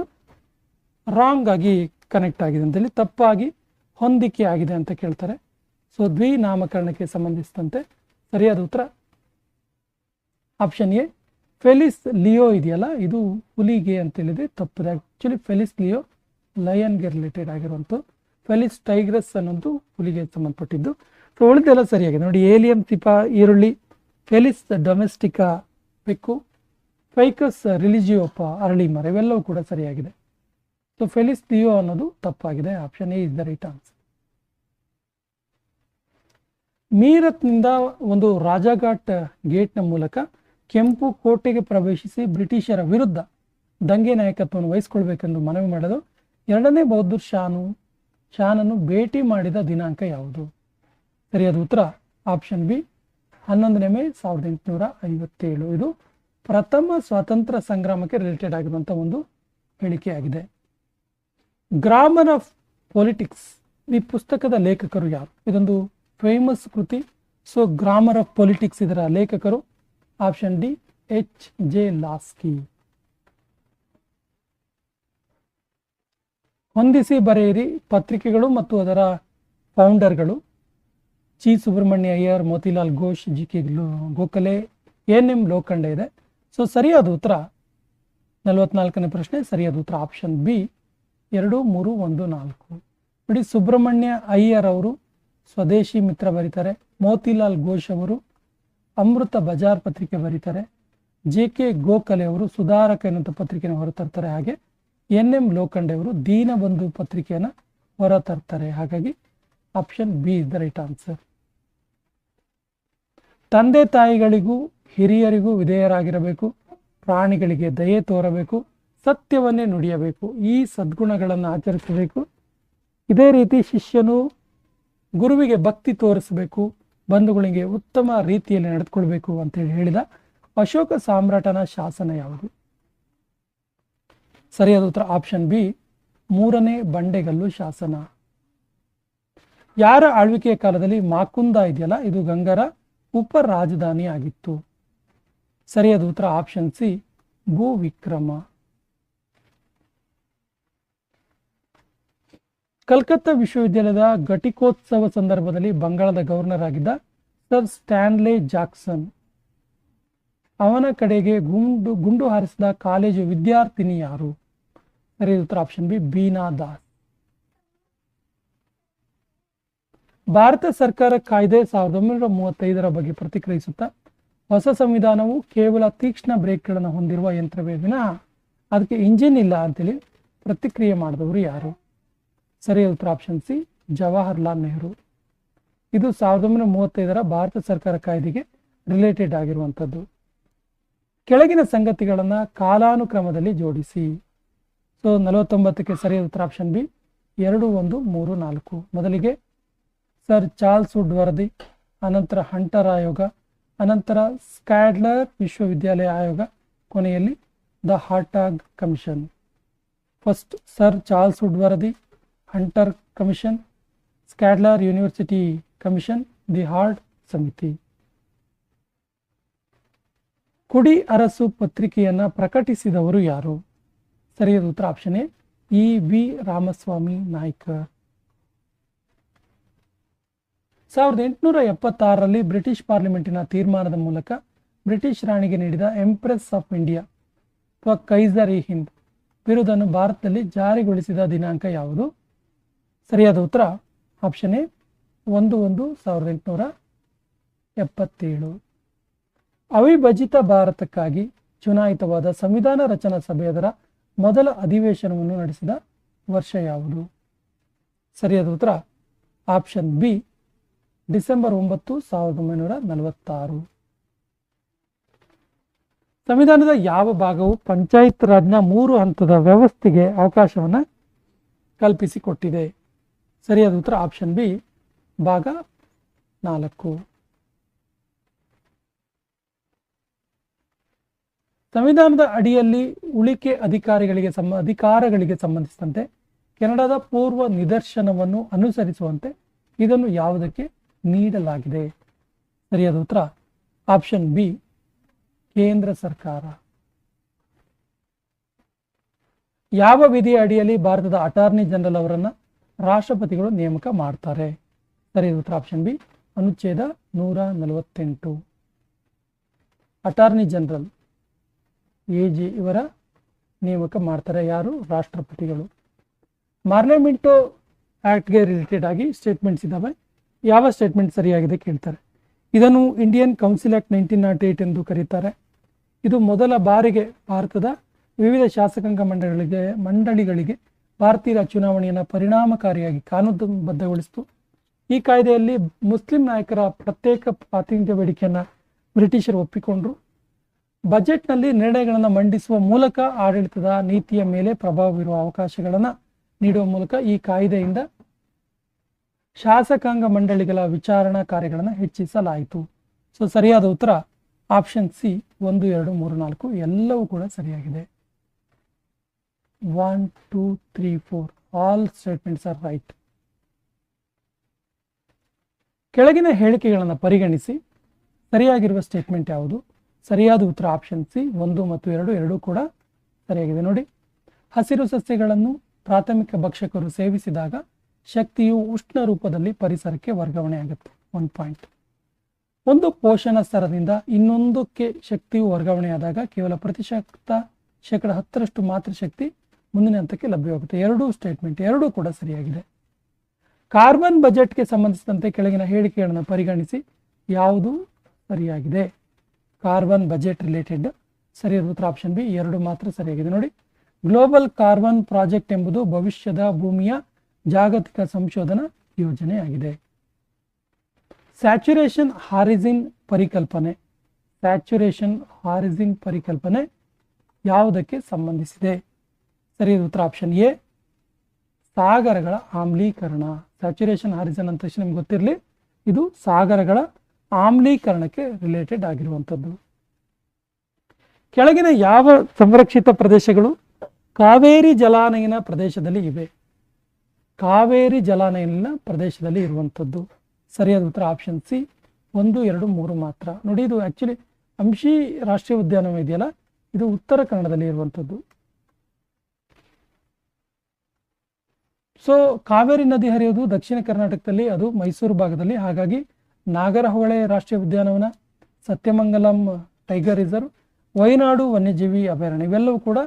ರಾಂಗ್ ಆಗಿ ಕನೆಕ್ಟ್ ಆಗಿದೆ ಅಂತೇಳಿ, ತಪ್ಪಾಗಿ ಹೊಂದಿಕೆ ಆಗಿದೆ ಅಂತ ಕೇಳ್ತಾರೆ. ಸೊ ದ್ವಿನಾಮಕರಣಕ್ಕೆ ಸಂಬಂಧಿಸಿದಂತೆ ಸರಿಯಾದ ಉತ್ತರ ಆಪ್ಷನ್ ಎ ಫೆಲಿಸ್ ಲಿಯೋ ಇದೆಯಲ್ಲ, ಇದು ಹುಲಿಗೆ ಅಂತೇಳಿದ್ರೆ ತಪ್ಪದೆ. ಆ್ಯಕ್ಚುಲಿ ಫೆಲಿಸ್ ಲಿಯೋ ಲಯನ್ಗೆ ರಿಲೇಟೆಡ್ ಆಗಿರುವಂಥ, ಫೆಲಿಸ್ ಟೈಗ್ರಸ್ ಅನ್ನೋದು ಹುಲಿಗೆ ಸಂಬಂಧಪಟ್ಟಿದ್ದು. ಸೊ ಉಳಿದೆಲ್ಲ ಸರಿಯಾಗಿದೆ ನೋಡಿ. ಏಲಿಯಂ ತಿಪಾ ಈರುಳ್ಳಿ, ಫೆಲಿಸ್ ಡೊಮೆಸ್ಟಿಕಾ ಬೆಕ್ಕು, ಫೈಕಸ್ ರಿಲಿಜಿಯೋಪ ಅರಳಿ ಮರ, ಇವೆಲ್ಲವೂ ಕೂಡ ಸರಿಯಾಗಿದೆ. ಸೊ ಫೆಲಿಸ್ ಲಿಯೋ ಅನ್ನೋದು ತಪ್ಪಾಗಿದೆ. Option A is the right answer. ಮೀರತ್ನಿಂದ ಒಂದು ರಾಜಾಘಾಟ್ ಗೇಟ್ನ ಮೂಲಕ ಕೆಂಪು ಕೋಟೆಗೆ ಪ್ರವೇಶಿಸಿ ಬ್ರಿಟಿಷರ ವಿರುದ್ಧ ದಂಗೆ ನಾಯಕತ್ವವನ್ನು ವಹಿಸಿಕೊಳ್ಬೇಕೆಂದು ಮನವಿ ಮಾಡಲು ಎರಡನೇ ಬಹದ್ದೂರ್ ಶಾನನ್ನು ಭೇಟಿ ಮಾಡಿದ ದಿನಾಂಕ ಯಾವುದು? ಸರಿಯಾದ ಉತ್ತರ ಆಪ್ಷನ್ ಬಿ 11 ಮೇ 1857. ಇದು ಪ್ರಥಮ ಸ್ವಾತಂತ್ರ್ಯ ಸಂಗ್ರಾಮಕ್ಕೆ ರಿಲೇಟೆಡ್ ಆಗಿರುವಂಥ ಒಂದು ಹೇಳಿಕೆಯಾಗಿದೆ. ಗ್ರಾಮರ್ ಆಫ್ ಪೊಲಿಟಿಕ್ಸ್ ಈ ಪುಸ್ತಕದ ಲೇಖಕರು ಯಾರು? ಇದೊಂದು ಫೇಮಸ್ ಕೃತಿ. ಸೊ ಗ್ರಾಮರ್ ಆಫ್ ಪೊಲಿಟಿಕ್ಸ್ ಇದರ ಲೇಖಕರು ಆಪ್ಷನ್ ಡಿ H.J. ಲಾಸ್ಕಿ. ಹೊಂದಿಸಿ ಬರೆಯಿರಿ ಪತ್ರಿಕೆಗಳು ಮತ್ತು ಅದರ ಫೌಂಡರ್ಗಳು G Subramania Iyer, Motilal Ghosh, G.K. Gokhale, N.M. Lokhande ಇದೆ. ಸೊ ಸರಿಯಾದ ಉತ್ತರ 44ನೇ ಪ್ರಶ್ನೆ, ಸರಿಯಾದ ಉತ್ತರ ಆಪ್ಷನ್ ಬಿ 2, 3, 1, 4. ನೋಡಿ, ಸುಬ್ರಹ್ಮಣ್ಯ ಅಯ್ಯರ್ ಅವರು ಸ್ವದೇಶಿ ಮಿತ್ರ ಬರೀತಾರೆ, ಮೋತಿಲಾಲ್ ಘೋಷ್ ಅವರು ಅಮೃತ ಬಜಾರ್ ಪತ್ರಿಕೆ ಬರೀತಾರೆ, J.K. ಗೋಖಲೆ ಅವರು ಸುಧಾರಕ ಎನ್ನುವಂಥ ಪತ್ರಿಕೆಯನ್ನು ಹೊರತರ್ತಾರೆ, ಹಾಗೆ N.M. ಲೋಖಂಡೆ ಅವರು ದೀನಬಂಧು ಪತ್ರಿಕೆಯನ್ನು ಹೊರತರ್ತಾರೆ. ಹಾಗಾಗಿ option B is the right answer. ತಂದೆ ತಾಯಿಗಳಿಗೂ ಹಿರಿಯರಿಗೂ ವಿಧೇಯರಾಗಿರಬೇಕು, ಪ್ರಾಣಿಗಳಿಗೆ ದಯೆ ತೋರಬೇಕು, ಸತ್ಯವನ್ನೇ ನುಡಿಯಬೇಕು, ಈ ಸದ್ಗುಣಗಳನ್ನು ಆಚರಿಸಬೇಕು. ಇದೇ ರೀತಿ ಶಿಷ್ಯನು ಗುರುವಿಗೆ ಭಕ್ತಿ ತೋರಿಸಬೇಕು, ಬಂಧುಗಳಿಗೆ ಉತ್ತಮ ರೀತಿಯಲ್ಲಿ ನಡೆದುಕೊಳ್ಬೇಕು ಅಂತೇಳಿ ಹೇಳಿದ ಅಶೋಕ ಸಾಮ್ರಾಟನ ಶಾಸನ ಯಾವುದು? ಸರಿಯಾದ ಉತ್ತರ ಆಪ್ಷನ್ ಬಿ 3ನೇ ಬಂಡೆಗಲ್ಲು ಶಾಸನ. ಯಾರ ಆಳ್ವಿಕೆಯ ಕಾಲದಲ್ಲಿ ಮಾಕುಂದ ಇದೆಯಲ್ಲ, ಇದು ಗಂಗರ ಉಪ ರಾಜಧಾನಿ ಆಗಿತ್ತು? ಸರಿಯಾದ ಉತ್ತರ ಆಪ್ಷನ್ ಸಿ ಭೂವಿಕ್ರಮ. ಕಲ್ಕತ್ತಾ ವಿಶ್ವವಿದ್ಯಾಲಯದ ಘಟಿಕೋತ್ಸವ ಸಂದರ್ಭದಲ್ಲಿ ಬಂಗಾಳದ ಗವರ್ನರ್ ಆಗಿದ್ದ ಸರ್ ಸ್ಟ್ಯಾನ್ಲೆ ಜಾಕ್ಸನ್ ಅವನ ಕಡೆಗೆ ಗುಂಡು ಹಾರಿಸಿದ ಕಾಲೇಜು ವಿದ್ಯಾರ್ಥಿನಿ ಯಾರು? ಸರಿಯಾದ ಉತ್ತರ ಆಪ್ಷನ್ ಬಿ ಬೀನಾ ದಾಸ್. ಭಾರತ ಸರ್ಕಾರ ಕಾಯ್ದೆ 1935 ಬಗ್ಗೆ ಪ್ರತಿಕ್ರಿಯಿಸುತ್ತಾ, ಹೊಸ ಸಂವಿಧಾನವು ಕೇವಲ ತೀಕ್ಷ್ಣ ಬ್ರೇಕ್ಗಳನ್ನು ಹೊಂದಿರುವ ಯಂತ್ರವೇ ವಿನಃ ಅದಕ್ಕೆ ಇಂಜಿನ್ ಇಲ್ಲ ಅಂತೇಳಿ ಪ್ರತಿಕ್ರಿಯೆ ಮಾಡಿದವರು ಯಾರು? ಸರಿಯಾದ ಉತ್ತರ ಆಪ್ಷನ್ ಸಿ ಜವಾಹರ್ಲಾಲ್ ನೆಹರು. ಇದು 1935 ಭಾರತ ಸರ್ಕಾರ ಕಾಯ್ದೆಗೆ ರಿಲೇಟೆಡ್ ಆಗಿರುವಂಥದ್ದು. ಕೆಳಗಿನ ಸಂಗತಿಗಳನ್ನು ಕಾಲಾನುಕ್ರಮದಲ್ಲಿ ಜೋಡಿಸಿ. ಸೊ 49ಕ್ಕೆ ಸರಿಯಾದ ಉತ್ತರ ಆಪ್ಷನ್ ಬಿ 2, 1, 3, 4. ಮೊದಲಿಗೆ ಸರ್ ಚಾರ್ಲ್ಸ್ ವುಡ್ ವರದಿ, ಅನಂತರ ಹಂಟರ್ ಆಯೋಗ, ಅನಂತರ ಸ್ಕ್ಯಾಡ್ಲರ್ ವಿಶ್ವವಿದ್ಯಾಲಯ ಆಯೋಗ, ಕೊನೆಯಲ್ಲಿ the ಹಾರ್ಟಾಗ್ commission. First sir Charles wood ವರದಿ, hunter commission, ಸ್ಕ್ಯಾಡ್ಲರ್ university commission, the heart ಸಮಿತಿ. ಕುಡಿ ಅರಸು ಪತ್ರಿಕೆಯನ್ನು ಪ್ರಕಟಿಸಿದವರು ಯಾರು? ಸರಿಯಾದ ಉತ್ತರ option A E.V. Ramaswamy Naikar. 1876ರಲ್ಲಿ British ಪಾರ್ಲಿಮೆಂಟಿನ ತೀರ್ಮಾನದ ಮೂಲಕ ಬ್ರಿಟಿಷ್ ರಾಣಿಗೆ ನೀಡಿದ ಎಂಪ್ರೆಸ್ ಆಫ್ ಇಂಡಿಯಾ ಅಥವಾ ಕೈಸರ್ ಇ ಹಿಂದ್ ಬಿರುದನ್ನು ಭಾರತದಲ್ಲಿ ಜಾರಿಗೊಳಿಸಿದ ದಿನಾಂಕ ಯಾವುದು? ಸರಿಯಾದ ಉತ್ತರ ಆಪ್ಷನ್ ಎ 1/1/1877. ಅವಿಭಜಿತ ಭಾರತಕ್ಕಾಗಿ ಚುನಾಯಿತವಾದ ಸಂವಿಧಾನ ರಚನಾ ಸಭೆಯದರ ಮೊದಲ ಅಧಿವೇಶನವನ್ನು ನಡೆಸಿದ ವರ್ಷ ಯಾವುದು? ಸರಿಯಾದ ಉತ್ತರ ಆಪ್ಷನ್ ಬಿ ಡಿಸೆಂಬರ್ 9, 1946. ಸಂವಿಧಾನದ ಯಾವ ಭಾಗವು ಪಂಚಾಯತ್ ರಾಜ್ನ 3 ಹಂತದ ವ್ಯವಸ್ಥೆಗೆ ಅವಕಾಶವನ್ನು ಕಲ್ಪಿಸಿಕೊಟ್ಟಿದೆ? ಸರಿಯಾದ ಉತ್ತರ ಆಪ್ಷನ್ ಬಿ ಭಾಗ 4. ಸಂವಿಧಾನದ ಅಡಿಯಲ್ಲಿ ಉಳಿಕೆ ಅಧಿಕಾರಗಳಿಗೆ ಸಂಬಂಧಿಸಿದಂತೆ ಕೆನಡಾದ ಪೂರ್ವ ನಿದರ್ಶನವನ್ನು ಅನುಸರಿಸುವಂತೆ ಇದನ್ನು ಯಾವುದಕ್ಕೆ ನೀಡಲಾಗಿದೆ? ಸರಿಯಾದ ಉತ್ತರ ಆಪ್ಷನ್ ಬಿ ಕೇಂದ್ರ ಸರ್ಕಾರ. ಯಾವ ವಿಧಿಯ ಅಡಿಯಲ್ಲಿ ಭಾರತದ ಅಟಾರ್ನಿ ಜನರಲ್ ಅವರನ್ನು ರಾಷ್ಟ್ರಪತಿಗಳು ನೇಮಕ ಮಾಡ್ತಾರೆ? ಸರಿಯಾದ ಉತ್ತರ ಆಪ್ಷನ್ ಬಿ ಅನುಚ್ಛೇದ 148. ಅಟಾರ್ನಿ ಜನರಲ್ AG ಇವರ ನೇಮಕ ಮಾಡ್ತಾರೆ. ಯಾರು? ರಾಷ್ಟ್ರಪತಿಗಳು. ಮಾರ್ನೆಮೆಂಟೋ ಆ್ಯಕ್ಟ್ಗೆ ರಿಲೇಟೆಡ್ ಆಗಿ ಸ್ಟೇಟ್ಮೆಂಟ್ಸ್ ಇದ್ದಾವೆ. ಯಾವ ಸ್ಟೇಟ್ಮೆಂಟ್ ಸರಿಯಾಗಿದೆ ಕೇಳ್ತಾರೆ. ಇದನ್ನು ಇಂಡಿಯನ್ ಕೌನ್ಸಿಲ್ ಆ್ಯಕ್ಟ್ 1908 ಎಂದು ಕರೀತಾರೆ. ಇದು ಮೊದಲ ಬಾರಿಗೆ ಭಾರತದ ವಿವಿಧ ಶಾಸಕಾಂಗ ಮಂಡಳಿಗಳಿಗೆ ಭಾರತೀಯ ಚುನಾವಣೆಯನ್ನು ಪರಿಣಾಮಕಾರಿಯಾಗಿ ಕಾನೂನುಬದ್ಧಗೊಳಿಸಿತು. ಈ ಕಾಯ್ದೆಯಲ್ಲಿ ಮುಸ್ಲಿಂ ನಾಯಕರ ಪ್ರತ್ಯೇಕ ಪ್ರಾತಿನಿಧ್ಯ ಬೇಡಿಕೆಯನ್ನು ಬ್ರಿಟಿಷರು ಒಪ್ಪಿಕೊಂಡರು. ಬಜೆಟ್ನಲ್ಲಿ ನಿರ್ಣಯಗಳನ್ನು ಮಂಡಿಸುವ ಮೂಲಕ ಆಡಳಿತದ ನೀತಿಯ ಮೇಲೆ ಪ್ರಭಾವ ಬೀರುವ ಅವಕಾಶಗಳನ್ನು ನೀಡುವ ಮೂಲಕ ಈ ಕಾಯ್ದೆಯಿಂದ ಶಾಸಕಾಂಗ ಮಂಡಳಿಗಳ ವಿಚಾರಣಾ ಕಾರ್ಯಗಳನ್ನು ಹೆಚ್ಚಿಸಲಾಯಿತು. ಸೊ ಸರಿಯಾದ ಉತ್ತರ ಆಪ್ಷನ್ ಸಿ 1, 2, 3, 4 ಎಲ್ಲವೂ ಕೂಡ ಸರಿಯಾಗಿದೆ. 1, 2, 3, 4 ಆಲ್ ಸ್ಟೇಟ್ಮೆಂಟ್ಸ್ ಆರ್ ರೈಟ್. ಕೆಳಗಿನ ಹೇಳಿಕೆಗಳನ್ನು ಪರಿಗಣಿಸಿ ಸರಿಯಾಗಿರುವ ಸ್ಟೇಟ್ಮೆಂಟ್ ಯಾವುದು? ಸರಿಯಾದ ಉತ್ತರ ಆಪ್ಷನ್ ಸಿ 1 ಮತ್ತು 2 ಎರಡೂ ಕೂಡ ಸರಿಯಾಗಿದೆ. ನೋಡಿ, ಹಸಿರು ಸಸ್ಯಗಳನ್ನು ಪ್ರಾಥಮಿಕ ಭಕ್ಷಕರು ಸೇವಿಸಿದಾಗ ಶಕ್ತಿಯು ಉಷ್ಣ ರೂಪದಲ್ಲಿ ಪರಿಸರಕ್ಕೆ ವರ್ಗಾವಣೆ ಆಗುತ್ತೆ. 1 ಪಾಯಿಂಟ್. ಒಂದು ಪೋಷಣ ಸ್ತರದಿಂದ ಇನ್ನೊಂದಕ್ಕೆ ಶಕ್ತಿಯು ವರ್ಗಾವಣೆಯಾದಾಗ ಕೇವಲ ಶೇಕಡ 10% ಮಾತ್ರ ಶಕ್ತಿ ಮುಂದಿನ ಹಂತಕ್ಕೆ ಲಭ್ಯವಾಗುತ್ತೆ. ಎರಡೂ ಸ್ಟೇಟ್ಮೆಂಟ್ ಎರಡೂ ಕೂಡ ಸರಿಯಾಗಿದೆ. ಕಾರ್ಬನ್ ಬಜೆಟ್ಗೆ ಸಂಬಂಧಿಸಿದಂತೆ ಕೆಳಗಿನ ಹೇಳಿಕೆಗಳನ್ನು ಪರಿಗಣಿಸಿ ಯಾವುದು ಸರಿಯಾಗಿದೆ? ಕಾರ್ಬನ್ ಬಜೆಟ್ ರಿಲೇಟೆಡ್ ಸರಿಯಾದ ಉತ್ತರ ಆಪ್ಷನ್ ಬಿ 2 ಮಾತ್ರ ಸರಿಯಾಗಿದೆ. ನೋಡಿ, ಗ್ಲೋಬಲ್ ಕಾರ್ಬನ್ ಪ್ರಾಜೆಕ್ಟ್ ಎಂಬುದು ಭವಿಷ್ಯದ ಭೂಮಿಯ ಜಾಗತಿಕ ಸಂಶೋಧನಾ ಯೋಜನೆಯಾಗಿದೆ. ಸ್ಯಾಚುರೇಷನ್ ಹಾರಿಜಿನ್ ಪರಿಕಲ್ಪನೆ ಯಾವುದಕ್ಕೆ ಸಂಬಂಧಿಸಿದೆ? ಸರಿಯಾದ ಉತ್ತರ ಆಪ್ಷನ್ ಎ ಸಾಗರಗಳ ಆಮ್ಲೀಕರಣ. ಸ್ಯಾಚುರೇಷನ್ ಹಾರಿಜನ್ ಅಂತ ತಕ್ಷಣ ನಿಮ್ಗೆ ಗೊತ್ತಿರಲಿ, ಇದು ಸಾಗರಗಳ ಆಮ್ಲೀಕರಣಕ್ಕೆ ರಿಲೇಟೆಡ್ ಆಗಿರುವಂಥದ್ದು. ಕೆಳಗಿನ ಯಾವ ಸಂರಕ್ಷಿತ ಪ್ರದೇಶಗಳು ಕಾವೇರಿ ಜಲಾನಯನ ಪ್ರದೇಶದಲ್ಲಿ ಇವೆ? ಕಾವೇರಿ ಜಲಾನಯನ ಪ್ರದೇಶದಲ್ಲಿ ಇರುವಂಥದ್ದು ಸರಿಯಾದ ಉತ್ತರ ಆಪ್ಷನ್ ಸಿ 1, 2, 3 ಮಾತ್ರ. ನೋಡಿ, ಇದು ಆ್ಯಕ್ಚುಲಿ ಅಂಶಿ ರಾಷ್ಟ್ರೀಯ ಉದ್ಯಾನವನ ಇದೆಯಲ್ಲ, ಇದು ಉತ್ತರ ಕನ್ನಡದಲ್ಲಿ ಇರುವಂಥದ್ದು. ಸೊ ಕಾವೇರಿ ನದಿ ಹರಿಯೋದು ದಕ್ಷಿಣ ಕರ್ನಾಟಕದಲ್ಲಿ, ಅದು ಮೈಸೂರು ಭಾಗದಲ್ಲಿ. ಹಾಗಾಗಿ ನಾಗರಹೊಳೆ ರಾಷ್ಟ್ರೀಯ ಉದ್ಯಾನವನ, ಸತ್ಯಮಂಗಲಂ ಟೈಗರ್ ರಿಸರ್ವ್, ವಯನಾಡು ವನ್ಯಜೀವಿ ಅಭಯಾರಣ್ಯ ಇವೆಲ್ಲವೂ ಕೂಡ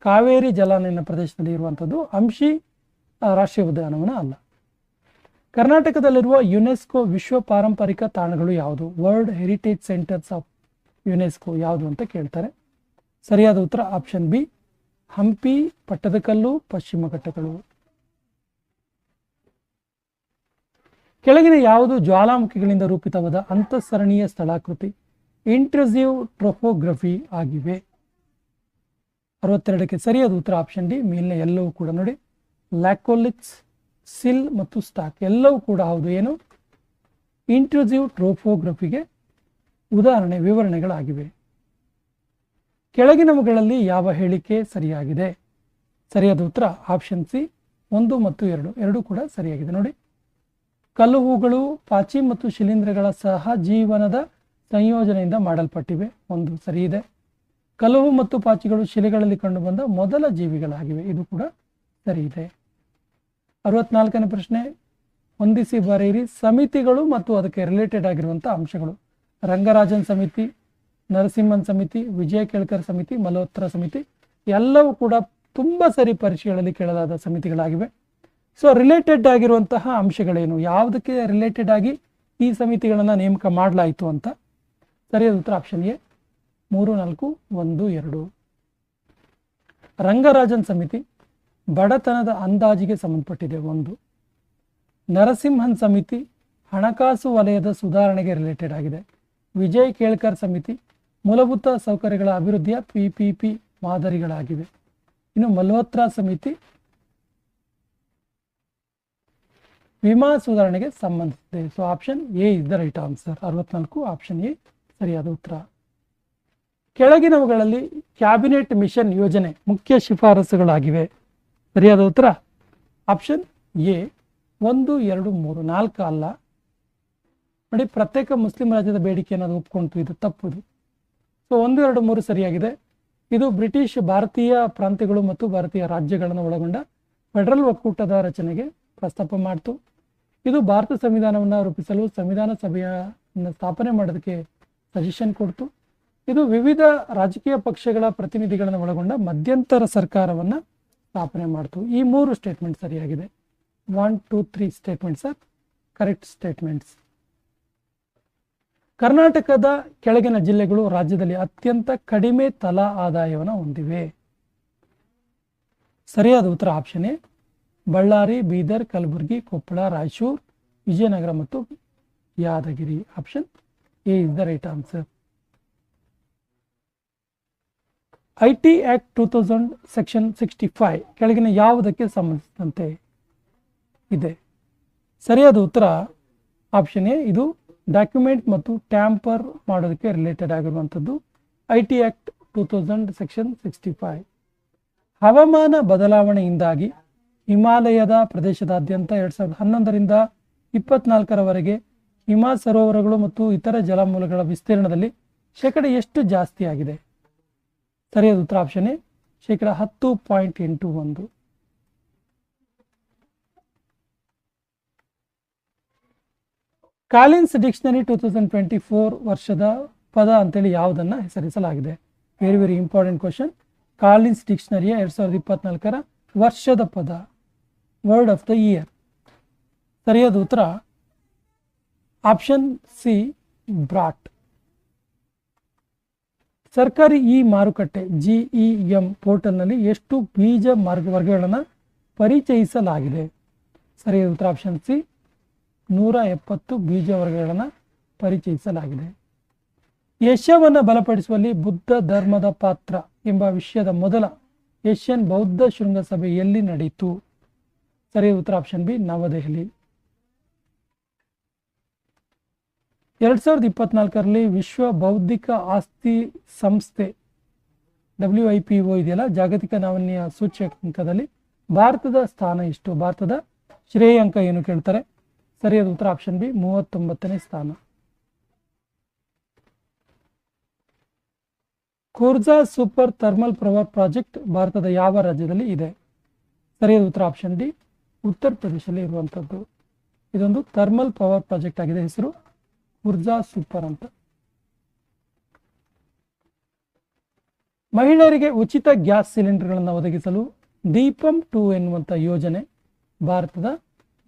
ಕಾವೇರಿ ಜಲಾನಯನ ಪ್ರದೇಶದಲ್ಲಿ ಇರುವಂಥದ್ದು. ಅಂಶಿ ರಾಷ್ಟ್ರೀಯ ಉದ್ಯಾನವನ ಅಲ್ಲ. ಕರ್ನಾಟಕದಲ್ಲಿರುವ ಯುನೆಸ್ಕೋ ವಿಶ್ವ ಪಾರಂಪರಿಕ ತಾಣಗಳು ಯಾವುದು? World heritage centres of UNESCO ಯಾವುದು ಅಂತ ಕೇಳ್ತಾರೆ. ಸರಿಯಾದ ಉತ್ತರ ಆಪ್ಷನ್ ಬಿ ಹಂಪಿ, ಪಟ್ಟದಕಲ್ಲು, ಪಶ್ಚಿಮ ಘಟ್ಟಗಳು. ಕೆಳಗಿನ ಯಾವುದು ಜ್ವಾಲಾಮುಖಿಗಳಿಂದ ರೂಪಿತವಾದ ಅಂತಃಸರಣೀಯ ಸ್ಥಳಾಕೃತಿ ಇಂಟ್ರೂಸಿವ್ ಟ್ರೋಫೋಗ್ರಫಿ ಆಗಿವೆ? 62ಕ್ಕೆ ಸರಿಯಾದ ಉತ್ತರ ಆಪ್ಷನ್ ಡಿ ಮೇಲಿನ ಎಲ್ಲವೂ ಕೂಡ. ನೋಡಿ, ಲ್ಯಾಕೋಲಿಕ್ಸ್, ಸಿಲ್ ಮತ್ತು ಸ್ಟಾಕ್ ಎಲ್ಲವೂ ಕೂಡ ಹೌದು. ಏನು? ಇಂಟ್ರೂಸಿವ್ ಟ್ರೋಫೋಗ್ರಫಿಗೆ ವಿವರಣೆಗಳಾಗಿವೆ. ಕೆಳಗಿನವುಗಳಲ್ಲಿ ಯಾವ ಹೇಳಿಕೆ ಸರಿಯಾಗಿದೆ? ಸರಿಯಾದ ಉತ್ತರ ಆಪ್ಷನ್ ಸಿ 1 ಮತ್ತು 2 ಎರಡೂ ಕೂಡ ಸರಿಯಾಗಿದೆ. ನೋಡಿ, ಕಲ್ಲು ಹೂಗಳು ಪಾಚಿ ಮತ್ತು ಶಿಲೀಂಧ್ರಗಳ ಸಹಜೀವನದ ಸಂಯೋಜನೆಯಿಂದ ಮಾಡಲ್ಪಟ್ಟಿವೆ. 1 ಸರಿ ಇದೆ. ಕಲ್ಲುಹು ಮತ್ತು ಪಾಚಿಗಳು ಶಿಲೆಗಳಲ್ಲಿ ಕಂಡುಬಂದ ಮೊದಲ ಜೀವಿಗಳಾಗಿವೆ. ಇದು ಕೂಡ ಸರಿ ಇದೆ. 64ನೇ ಪ್ರಶ್ನೆ, ಹೊಂದಿಸಿ ಬರೆಯಿರಿ ಸಮಿತಿಗಳು ಮತ್ತು ಅದಕ್ಕೆ ರಿಲೇಟೆಡ್ ಆಗಿರುವಂಥ ಅಂಶಗಳು. ರಂಗರಾಜನ್ ಸಮಿತಿ, ನರಸಿಂಹನ್ ಸಮಿತಿ, ವಿಜಯ ಕೇಳ್ಕರ್ ಸಮಿತಿ, ಮಲ್ಹೋತ್ರಾ ಸಮಿತಿ ಎಲ್ಲವೂ ಕೂಡ ತುಂಬ ಸರಿ ಪರೀಕ್ಷೆಗಳಲ್ಲಿ ಕೇಳಲಾದ ಸಮಿತಿಗಳಾಗಿವೆ. ಸೊ ರಿಲೇಟೆಡ್ ಆಗಿರುವಂತಹ ಅಂಶಗಳೇನು, ಯಾವುದಕ್ಕೆ ರಿಲೇಟೆಡ್ ಆಗಿ ಈ ಸಮಿತಿಗಳನ್ನು ನೇಮಕ ಮಾಡಲಾಯಿತು ಅಂತ? ಸರಿಯಾದ ಉತ್ತರ ಆಪ್ಷನ್ ಎ 3, 4, 1, 2. ರಂಗರಾಜನ್ ಸಮಿತಿ ಬಡತನದ ಅಂದಾಜಿಗೆ ಸಂಬಂಧಪಟ್ಟಿದೆ. 1. ನರಸಿಂಹನ್ ಸಮಿತಿ ಹಣಕಾಸು ವಲಯದ ಸುಧಾರಣೆಗೆ ರಿಲೇಟೆಡ್ ಆಗಿದೆ. ವಿಜಯ್ ಕೇಳ್ಕರ್ ಸಮಿತಿ ಮೂಲಭೂತ ಸೌಕರ್ಯಗಳ ಅಭಿವೃದ್ಧಿಯ PPP ಮಾದರಿಗಳಾಗಿವೆ. ಇನ್ನು ಮಲ್ಹೋತ್ರಾ ಸಮಿತಿ ವಿಮಾ ಸುಧಾರಣೆಗೆ ಸಂಬಂಧಿಸಿದೆ. So option A is the right answer. 64 option A ಸರಿಯಾದ ಉತ್ತರ. ಕೆಳಗಿನವುಗಳಲ್ಲಿ ಕ್ಯಾಬಿನೆಟ್ ಮಿಷನ್ ಯೋಜನೆ ಮುಖ್ಯ ಶಿಫಾರಸುಗಳಾಗಿವೆ. ಸರಿಯಾದ ಉತ್ತರ ಆಪ್ಷನ್ ಎ 1, 2, 3, 4 ಅಲ್ಲ. ನೋಡಿ, ಪ್ರತ್ಯೇಕ ಮುಸ್ಲಿಂ ರಾಜ್ಯದ ಬೇಡಿಕೆಯನ್ನು ಅದು ಒಪ್ಕೊಂತು, ಇದು ತಪ್ಪುದು. ಸೊ 1, 2, 3 ಸರಿಯಾಗಿದೆ. ಇದು ಬ್ರಿಟಿಷ್ ಭಾರತೀಯ ಪ್ರಾಂತ್ಯಗಳು ಮತ್ತು ಭಾರತೀಯ ರಾಜ್ಯಗಳನ್ನು ಒಳಗೊಂಡ ಫೆಡರಲ್ ಒಕ್ಕೂಟದ ರಚನೆಗೆ ಪ್ರಸ್ತಾಪ ಮಾಡಿತು. ಇದು ಭಾರತ ಸಂವಿಧಾನವನ್ನು ರೂಪಿಸಲು ಸಂವಿಧಾನ ಸಭೆಯನ್ನು ಸ್ಥಾಪನೆ ಮಾಡೋದಕ್ಕೆ ಸಜೆಷನ್ ಕೊಡ್ತು. ಇದು ವಿವಿಧ ರಾಜಕೀಯ ಪಕ್ಷಗಳ ಪ್ರತಿನಿಧಿಗಳನ್ನು ಒಳಗೊಂಡ ಮಧ್ಯಂತರ ಸರ್ಕಾರವನ್ನು ಸ್ಥಾಪನೆ ಮಾಡ್ತು. ಈ 3 ಸ್ಟೇಟ್ಮೆಂಟ್ ಸರಿಯಾಗಿದೆ. 1, 2, 3 ಸ್ಟೇಟ್ಮೆಂಟ್ಸ್ ಆರ್ ಕರೆಕ್ಟ್ ಸ್ಟೇಟ್ಮೆಂಟ್ಸ್. ಕರ್ನಾಟಕದ ಕೆಳಗಿನ ಜಿಲ್ಲೆಗಳು ರಾಜ್ಯದಲ್ಲಿ ಅತ್ಯಂತ ಕಡಿಮೆ ತಲಾ ಆದಾಯವನ್ನು ಹೊಂದಿವೆ. ಸರಿಯಾದ ಉತ್ತರ ಆಪ್ಷನ್ ಎ ಬಳ್ಳಾರಿ, ಬೀದರ್, ಕಲಬುರಗಿ, ಕೊಪ್ಪಳ, ರಾಯಚೂರು, ವಿಜಯನಗರ ಮತ್ತು Yadgir. Option A is the right answer. IT act 2000 section 65 ಕೆಳಗಿನ ಯಾವುದಕ್ಕೆ ಸಂಬಂಧಿಸಿದಂತೆ ಇದೆ? ಸರಿಯಾದ ಉತ್ತರ ಆಪ್ಷನ್ ಎ ಇದು ಡಾಕ್ಯುಮೆಂಟ್ ಮತ್ತು ಟ್ಯಾಂಪರ್ ಮಾಡೋದಕ್ಕೆ ರಿಲೇಟೆಡ್ ಆಗಿರುವಂಥದ್ದು. IT act 2000 section 65. ಹವಾಮಾನ ಬದಲಾವಣೆಯಿಂದಾಗಿ ಹಿಮಾಲಯದ ಪ್ರದೇಶದಾದ್ಯಂತ 2011ರಿಂದ 24ರವರೆಗೆ ಹಿಮ ಸರೋವರಗಳು ಮತ್ತು ಇತರ ಜಲಮೂಲಗಳ ವಿಸ್ತೀರ್ಣದಲ್ಲಿ ಶೇಕಡ ಎಷ್ಟು ಜಾಸ್ತಿ ಆಗಿದೆ? ಸರಿಯಾದ ಉತ್ತರ ಆಪ್ಷನ್ ಎ ಶೇಕಡ 10.81. ಕಾಲಿನ್ಸ್ ಡಿಕ್ಷನರಿ 2024 ವರ್ಷದ ಪದ ಅಂತೇಳಿ ಯಾವುದನ್ನು ಹೆಸರಿಸಲಾಗಿದೆ? Very very important question. Collins ಡಿಕ್ಷನರಿಯ 2024ರ ವರ್ಷದ ಪದ, ವರ್ಡ್ ಆಫ್ ದ ಇಯರ್. ಸರಿಯಾದ ಉತ್ತರ ಆಪ್ಷನ್ ಸಿ ಬ್ರಾಟ್. ಸರ್ಕಾರಿ ಇ ಮಾರುಕಟ್ಟೆ GEM ಪೋರ್ಟಲ್ನಲ್ಲಿ ಎಷ್ಟು ಬೀಜ ವರ್ಗಗಳನ್ನು ಪರಿಚಯಿಸಲಾಗಿದೆ? ಸರಿಯಾದ ಉತ್ತರ ಆಪ್ಷನ್ ಸಿ 170 ಬೀಜ ವರ್ಗಗಳನ್ನು ಪರಿಚಯಿಸಲಾಗಿದೆ. ಏಷ್ಯಾವನ್ನು ಬಲಪಡಿಸುವಲ್ಲಿ ಬುದ್ಧ ಧರ್ಮದ ಪಾತ್ರ ಎಂಬ ವಿಷಯದ ಮೊದಲ ಏಷ್ಯನ್ ಬೌದ್ಧ ಶೃಂಗಸಭೆ ಎಲ್ಲಿ ನಡೆಯಿತು? ಸರಿಯಾದ ಉತ್ತರ ಆಪ್ಷನ್ ಬಿ ನವದೆಹಲಿ. 2024ರಲ್ಲಿ ವಿಶ್ವ ಬೌದ್ಧಿಕ ಆಸ್ತಿ ಸಂಸ್ಥೆ WIPO ಇದೆಯಲ್ಲ, ಜಾಗತಿಕ ನಾವೀನ್ಯ ಸೂಚ್ಯಂಕದಲ್ಲಿ ಭಾರತದ ಸ್ಥಾನ ಎಷ್ಟು? ಭಾರತದ ಶ್ರೇಯಾಂಕ ಏನು ಕೇಳ್ತಾರೆ? ಸರಿಯಾದ ಉತ್ತರ ಆಪ್ಷನ್ ಬಿ 39ನೇ ಸ್ಥಾನ. Khurja super thermal power project ಭಾರತದ ಯಾವ ರಾಜ್ಯದಲ್ಲಿ ಇದೆ? ಸರಿಯಾದ ಉತ್ತರ ಆಪ್ಷನ್ ಡಿ ಉತ್ತರ ಪ್ರದೇಶದಲ್ಲಿ ಇರುವಂಥದ್ದು. ಇದೊಂದು ಥರ್ಮಲ್ ಪವರ್ ಪ್ರಾಜೆಕ್ಟ್ ಆಗಿದೆ, ಹೆಸರು ಖುರ್ಜಾ ಸೂಪರ್ ಅಂತ. ಮಹಿಳೆಯರಿಗೆ ಉಚಿತ ಗ್ಯಾಸ್ ಸಿಲಿಂಡರ್ಗಳನ್ನು ಒದಗಿಸಲು ದೀಪಂ 2 ಎನ್ನುವಂಥ ಯೋಜನೆ ಭಾರತದ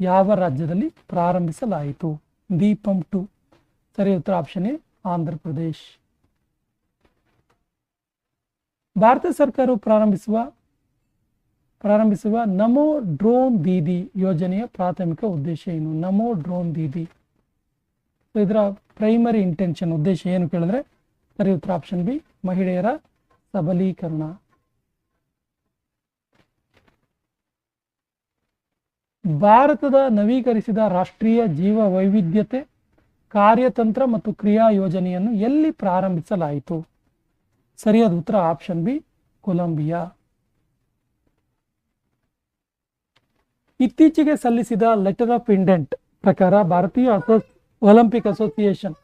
ಯಾವ ರಾಜ್ಯದಲ್ಲಿ ಪ್ರಾರಂಭಿಸಲಾಯಿತು? ದೀಪಂ 2. ಸರಿಯಾದ ಉತ್ತರ ಆಪ್ಷನ್ ಎ ಆಂಧ್ರ ಪ್ರದೇಶ್. ಭಾರತ ಸರ್ಕಾರವು ಪ್ರಾರಂಭಿಸುವ ನಮೋ ಡ್ರೋನ್ ದೀದಿ ಯೋಜನೆಯ ಪ್ರಾಥಮಿಕ ಉದ್ದೇಶ ಏನು? ನಮೋ ಡ್ರೋನ್ ದೀದಿ ಇದರ ಪ್ರೈಮರಿ ಇಂಟೆನ್ಷನ್, ಉದ್ದೇಶ ಏನು ಕೇಳಿದ್ರೆ ಸರಿ ಉತ್ತರ ಆಪ್ಷನ್ ಬಿ ಮಹಿಳೆಯರ ಸಬಲೀಕರಣ. ಭಾರತದ ನವೀಕರಿಸಿದ ರಾಷ್ಟ್ರೀಯ ಜೀವ ವೈವಿಧ್ಯತೆ ಕಾರ್ಯತಂತ್ರ ಮತ್ತು ಕ್ರಿಯಾ ಯೋಜನೆಯನ್ನು ಎಲ್ಲಿ ಪ್ರಾರಂಭಿಸಲಾಯಿತು? ಸರಿಯಾದ ಉತ್ತರ ಆಪ್ಷನ್ ಬಿ ಕೊಲಂಬಿಯಾ. ಇತ್ತೀಚೆಗೆ ಸಲ್ಲಿಸಿದ ಲೆಟರ್ ಆಫ್ ಇಂಡೆಂಟ್ ಪ್ರಕಾರ ಭಾರತೀಯ Olympic association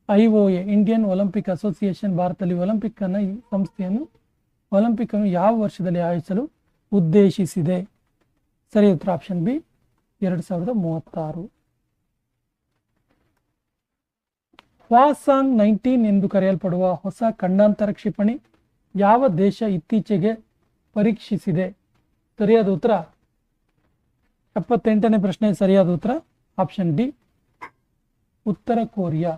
IOA Indian Olympic association ಭಾರತದಲ್ಲಿ ಒಲಿಂಪಿಕ್ ಅನ್ನು ಯಾವ ವರ್ಷದಲ್ಲಿ ಆಯೋಜಿಸಲು ಉದ್ದೇಶಿಸಿದೆ? ಸರಿ ಉತ್ತರ ಆಪ್ಷನ್ ಬಿ 2036. ಹ್ವಾಸಾಂಗ್ 19 ಎಂದು ಕರೆಯಲ್ಪಡುವ ಹೊಸ ಖಂಡಾಂತರ ಕ್ಷಿಪಣಿ ಯಾವ ದೇಶ ಇತ್ತೀಚೆಗೆ ಪರೀಕ್ಷಿಸಿದೆ? ಸರಿಯಾದ ಉತ್ತರ 78ನೇ ಪ್ರಶ್ನೆ. ಸರಿಯಾದ ಉತ್ತರ ಆಪ್ಷನ್ ಡಿ ಉತ್ತರ ಕೊರಿಯಾ.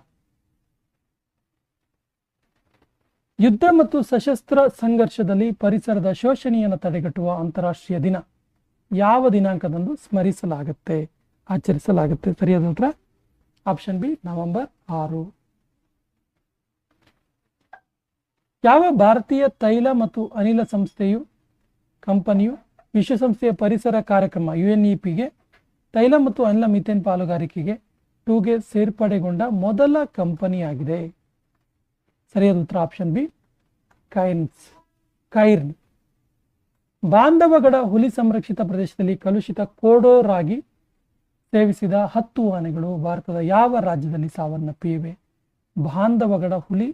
ಯುದ್ಧ ಮತ್ತು ಸಶಸ್ತ್ರ ಸಂಘರ್ಷದಲ್ಲಿ ಪರಿಸರದ ಶೋಷಣೆಯನ್ನು ತಡೆಗಟ್ಟುವ ಅಂತಾರಾಷ್ಟ್ರೀಯ ದಿನ ಯಾವ ದಿನಾಂಕದಂದು ಆಚರಿಸಲಾಗುತ್ತೆ? ಸರಿಯಾದ ಉತ್ತರ ಆಪ್ಷನ್ ಬಿ ನವೆಂಬರ್ 6. ಯಾವ ಭಾರತೀಯ ತೈಲ ಮತ್ತು ಅನಿಲ ಕಂಪನಿಯು ವಿಶ್ವಸಂಸ್ಥೆಯ ಪರಿಸರ ಕಾರ್ಯಕ್ರಮ UNEPಗೆ ತೈಲ ಮತ್ತು ಅನಿಲ ಮಿಥೇನ್ ಪಾಲುಗಾರಿಕೆಗೆ 2ಗೆ ಸೇರ್ಪಡೆಗೊಂಡ ಮೊದಲ ಕಂಪನಿಯಾಗಿದೆ? ಸರಿಯಾದ ಉತ್ತರ ಆಪ್ಷನ್ ಬಿ ಕೈರ್ನ್. ಬಾಂಧವಗಡ ಹುಲಿ ಸಂರಕ್ಷಿತ ಪ್ರದೇಶದಲ್ಲಿ ಕಲುಷಿತ ಕೋಡೋ ರಾಗಿ ಸೇವಿಸಿದ 10 ಆನೆಗಳು ಭಾರತದ ಯಾವ ರಾಜ್ಯದಲ್ಲಿ ಸಾವನ್ನಪ್ಪಿವೆ? ಬಾಂಧವಗಡ ಹುಲಿ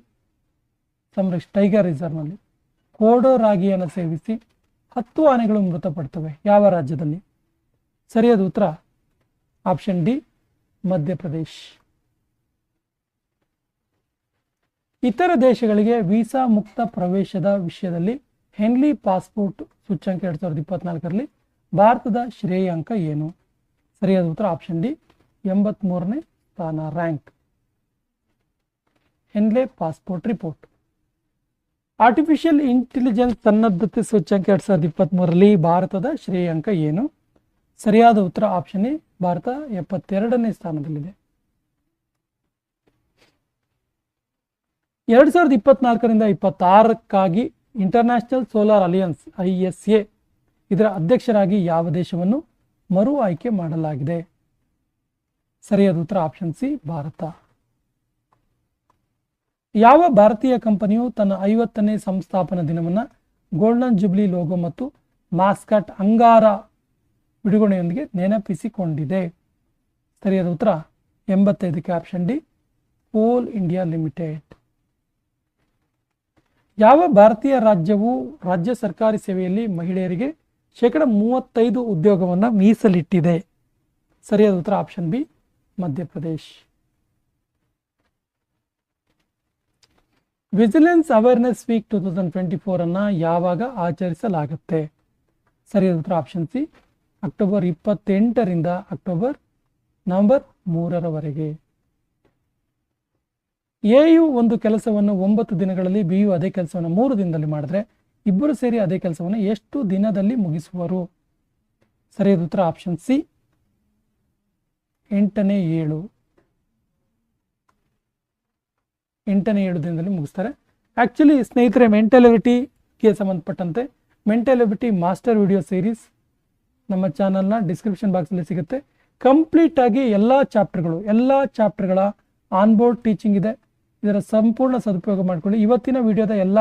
ಟೈಗರ್ ರಿಸರ್ವ್ನಲ್ಲಿ ಕೋಡೋ ರಾಗಿಯನ್ನು ಸೇವಿಸಿ 10 ಆನೆಗಳು ಮೃತಪಡ್ತವೆ. ಯಾವ ರಾಜ್ಯದಲ್ಲಿ? ಸರಿಯಾದ ಉತ್ತರ ಆಪ್ಷನ್ ಡಿ ಮಧ್ಯಪ್ರದೇಶ್. ಇತರ ದೇಶಗಳಿಗೆ ವೀಸಾ ಮುಕ್ತ ಪ್ರವೇಶದ ವಿಷಯದಲ್ಲಿ ಹೆನ್ಲಿ ಪಾಸ್ಪೋರ್ಟ್ ಸೂಚ್ಯಂಕ 2024ರಲ್ಲಿ ಭಾರತದ ಶ್ರೇಯಾಂಕ ಏನು? ಸರಿಯಾದ ಉತ್ತರ ಆಪ್ಷನ್ ಡಿ, 83ನೇ ಸ್ಥಾನ rank. Henley passport report. Artificial intelligence ಸನ್ನದ್ಧತೆ ಸೂಚ್ಯಂಕ 2023ರಲ್ಲಿ ಭಾರತದ ಶ್ರೇಯಾಂಕ ಏನು? ಸರಿಯಾದ ಉತ್ತರ ಆಪ್ಷನ್ ಎ, ಭಾರತ 72ನೇ ಸ್ಥಾನದಲ್ಲಿದೆ. 2024ರಿಂದ 26ಕ್ಕಾಗಿ ಇಂಟರ್ನ್ಯಾಷನಲ್ ಸೋಲಾರ್ ಅಲಿಯನ್ಸ್ ISA ಇದರ ಅಧ್ಯಕ್ಷರಾಗಿ ಯಾವ ದೇಶವನ್ನು ಮರು ಆಯ್ಕೆ ಮಾಡಲಾಗಿದೆ? ಸರಿಯಾದ ಉತ್ತರ ಆಪ್ಷನ್ ಸಿ, ಭಾರತ. ಯಾವ ಭಾರತೀಯ ಕಂಪನಿಯು ತನ್ನ 50ನೇ ಸಂಸ್ಥಾಪನಾ ದಿನವನ್ನು ಗೋಲ್ಡನ್ ಜುಬ್ಲಿ ಲೋಗೋ ಮತ್ತು ಮಾಸ್ಕಟ್ ಅಂಗಾರ ಬಿಡುಗಡೆಯೊಂದಿಗೆ ನೆನಪಿಸಿಕೊಂಡಿದೆ? ಸರಿಯಾದ ಉತ್ತರ 85ಕ್ಕೆ ಆಪ್ಷನ್ ಡಿ, ಕೋಲ್ ಇಂಡಿಯಾ ಲಿಮಿಟೆಡ್. ಯಾವ ಭಾರತೀಯ ರಾಜ್ಯವು ರಾಜ್ಯ ಸರ್ಕಾರಿ ಸೇವೆಯಲ್ಲಿ ಮಹಿಳೆಯರಿಗೆ 35% ಉದ್ಯೋಗವನ್ನು ಮೀಸಲಿಟ್ಟಿದೆ? ಸರಿಯಾದ ಉತ್ತರ option B, Madhya Pradesh. Vigilance awareness week 2024 ಅನ್ನು ಯಾವಾಗ ಆಚರಿಸಲಾಗುತ್ತೆ? ಸರಿಯಾದ ಉತ್ತರ ಆಪ್ಷನ್ ಸಿ, ಅಕ್ಟೋಬರ್ 28ರಿಂದ ನವೆಂಬರ್ 3ರವರೆಗೆ. ಎಯು ಒಂದು ಕೆಲಸವನ್ನು 9 ದಿನಗಳಲ್ಲಿ, ಬಿಯು ಅದೇ ಕೆಲಸವನ್ನು 3 ದಿನದಲ್ಲಿ ಮಾಡಿದ್ರೆ ಇಬ್ಬರು ಸೇರಿ ಅದೇ ಕೆಲಸವನ್ನು ಎಷ್ಟು ದಿನದಲ್ಲಿ ಮುಗಿಸುವರು? ಸರಿಯಾದ ಉತ್ತರ ಆಪ್ಷನ್ ಸಿ, 8ನೇ 7 ದಿನದಲ್ಲಿ ಮುಗಿಸ್ತಾರೆ. ಆ್ಯಕ್ಚುಲಿ ಸ್ನೇಹಿತರೆ, ಮೆಂಟಲ್ ಎಬಿಲಿಟಿಗೆ ಸಂಬಂಧಪಟ್ಟಂತೆ mental ability master video series ನಮ್ಮ ಚಾನಲ್ನ ಡಿಸ್ಕ್ರಿಪ್ಷನ್ ಬಾಕ್ಸಲ್ಲಿ ಸಿಗುತ್ತೆ. ಕಂಪ್ಲೀಟ್ ಆಗಿ ಎಲ್ಲ ಚಾಪ್ಟರ್ಗಳ ಆನ್ಬೋರ್ಡ್ ಟೀಚಿಂಗ್ ಇದೆ. ಇದರ ಸಂಪೂರ್ಣ ಸದುಪಯೋಗ ಮಾಡಿಕೊಳ್ಳಿ. ಇವತ್ತಿನ ವಿಡಿಯೋದ ಎಲ್ಲ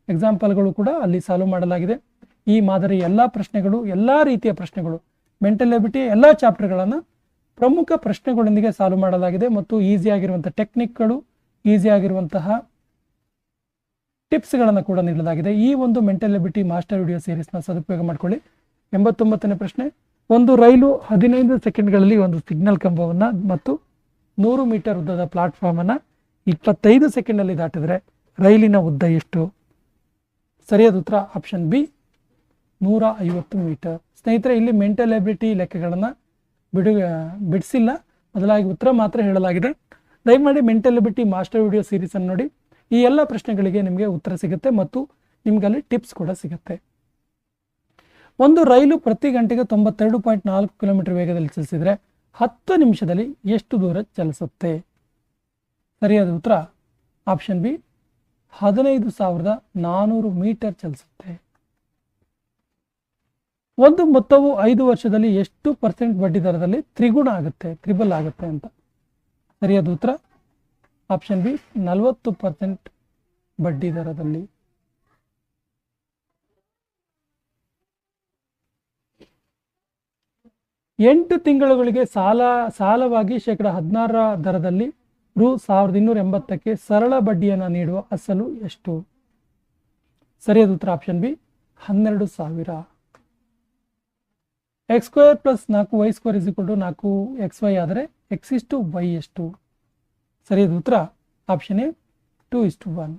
ಎಕ್ಸಾಂಪಲ್ಗಳು ಕೂಡ ಅಲ್ಲಿ ಸಾಲ್ವ್ ಮಾಡಲಾಗಿದೆ. ಈ ಮಾದರಿ ಎಲ್ಲ ಪ್ರಶ್ನೆಗಳು, ಎಲ್ಲ ರೀತಿಯ ಪ್ರಶ್ನೆಗಳು, ಮೆಂಟಲ್ ಎಬಿಲಿಟಿ ಎಲ್ಲ ಚಾಪ್ಟರ್ಗಳನ್ನು ಪ್ರಮುಖ ಪ್ರಶ್ನೆಗಳೊಂದಿಗೆ ಸಾಲ್ವ್ ಮಾಡಲಾಗಿದೆ ಮತ್ತು ಈಸಿಯಾಗಿರುವಂಥ ಟೆಕ್ನಿಕ್ಗಳು, ಈಸಿಯಾಗಿರುವಂತಹ ಟಿಪ್ಸ್ಗಳನ್ನು ಕೂಡ ನೀಡಲಾಗಿದೆ. ಈ ಒಂದು ಮೆಂಟಲ್ ಎಬಿಲಿಟಿ ಮಾಸ್ಟರ್ ವಿಡಿಯೋ ಸೀರೀಸ್ನ ಸದುಪಯೋಗ ಮಾಡಿಕೊಳ್ಳಿ. 89ನೇ ಪ್ರಶ್ನೆ, ಒಂದು ರೈಲು 15 ಸೆಕೆಂಡ್ಗಳಲ್ಲಿ ಒಂದು ಸಿಗ್ನಲ್ ಕಂಬವನ್ನು ಮತ್ತು 100 ಮೀಟರ್ ಉದ್ದದ ಪ್ಲಾಟ್ಫಾರ್ಮನ್ನು 25 ಸೆಕೆಂಡಲ್ಲಿ ದಾಟಿದರೆ ರೈಲಿನ ಉದ್ದ ಎಷ್ಟು? ಸರಿಯಾದ ಉತ್ತರ ಆಪ್ಷನ್ ಬಿ, 150 ಮೀಟರ್. ಸ್ನೇಹಿತರೆ, ಇಲ್ಲಿ ಮೆಂಟಲ್ ಎಬಿಲಿಟಿ ಲೆಕ್ಕಗಳನ್ನು ಬಿಡಿಸಿಲ್ಲ, ಬದಲಾಗಿ ಉತ್ತರ ಮಾತ್ರ ಹೇಳಲಾಗಿದೆ. ದಯಮಾಡಿ ಮೆಂಟಲ್ ಎಬಿಲಿಟಿ ಮಾಸ್ಟರ್ ವಿಡಿಯೋ ಸೀರೀಸನ್ನು ನೋಡಿ. ಈ ಎಲ್ಲ ಪ್ರಶ್ನೆಗಳಿಗೆ ನಿಮಗೆ ಉತ್ತರ ಸಿಗುತ್ತೆ ಮತ್ತು ನಿಮ್ಗೆ ಅಲ್ಲಿ ಟಿಪ್ಸ್ ಕೂಡ ಸಿಗುತ್ತೆ. ಒಂದು ರೈಲು ಪ್ರತಿ ಗಂಟೆಗೆ 92.4 ಕಿಲೋಮೀಟರ್ ವೇಗದಲ್ಲಿ ಚಲಿಸಿದರೆ 10 ನಿಮಿಷದಲ್ಲಿ ಎಷ್ಟು ದೂರ ಚಲಿಸುತ್ತೆ? ಸರಿಯಾದ ಉತ್ತರ ಆಪ್ಷನ್ ಬಿ, 15,400 ಮೀಟರ್ ಚಲಿಸುತ್ತೆ. ಒಂದು ಮೊತ್ತವು 5 ವರ್ಷದಲ್ಲಿ ಎಷ್ಟು % ಬಡ್ಡಿ ದರದಲ್ಲಿ ತ್ರಿಬಲ್ ಆಗುತ್ತೆ ಅಂತ? ಸರಿಯಾದ ಉತ್ತರ ಆಪ್ಷನ್ ಬಿ, 40% ಬಡ್ಡಿ ದರದಲ್ಲಿ. ಎಂಟು ತಿಂಗಳುಗಳಿಗೆ ಸಾಲವಾಗಿ 16% ದರದಲ್ಲಿ ರು 1280ಕ್ಕೆ ಸರಳ ಬಡ್ಡಿಯನ್ನು ನೀಡುವ ಅಸಲು ಎಷ್ಟು? ಸರಿಯಾದ ಉತ್ತರ option B, 12,000. x² + 4y² = 4xy ಆದರೆ x/y ಎಷ್ಟು? ಸರಿಯಾದ ಉತ್ತರ ಆಪ್ಷನ್ ಎ, 2:1.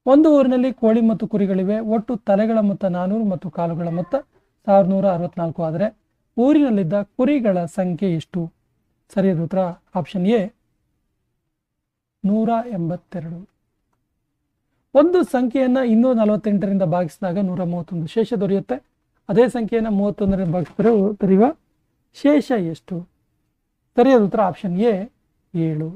ಒಂದು ಊರಿನಲ್ಲಿ ಕೋಳಿ ಮತ್ತು ಕುರಿಗಳಿವೆ. ಒಟ್ಟು ತಲೆಗಳ ಮೊತ್ತ 400 ಮತ್ತು ಕಾಲುಗಳ ಮೊತ್ತ 1164 ಆದರೆ ಊರಿನಲ್ಲಿದ್ದ ಕುರಿಗಳ ಸಂಖ್ಯೆ ಎಷ್ಟು? ಸರಿಯಾದ ಉತ್ತರ ಆಪ್ಷನ್ ಎ, 182. ಒಂದು ಸಂಖ್ಯೆಯನ್ನು 248ರಿಂದ ಭಾಗಿಸಿದಾಗ 131 ಶೇಷ ದೊರೆಯುತ್ತೆ. ಅದೇ ಸಂಖ್ಯೆಯನ್ನು 31ರಿಂದ ಭಾಗಿಸಿದರೆ ದೊರೆಯುವ ಶೇಷ ಎಷ್ಟು? ಸರಿಯಾದ ಉತ್ತರ ಆಪ್ಷನ್ ಎ, 7.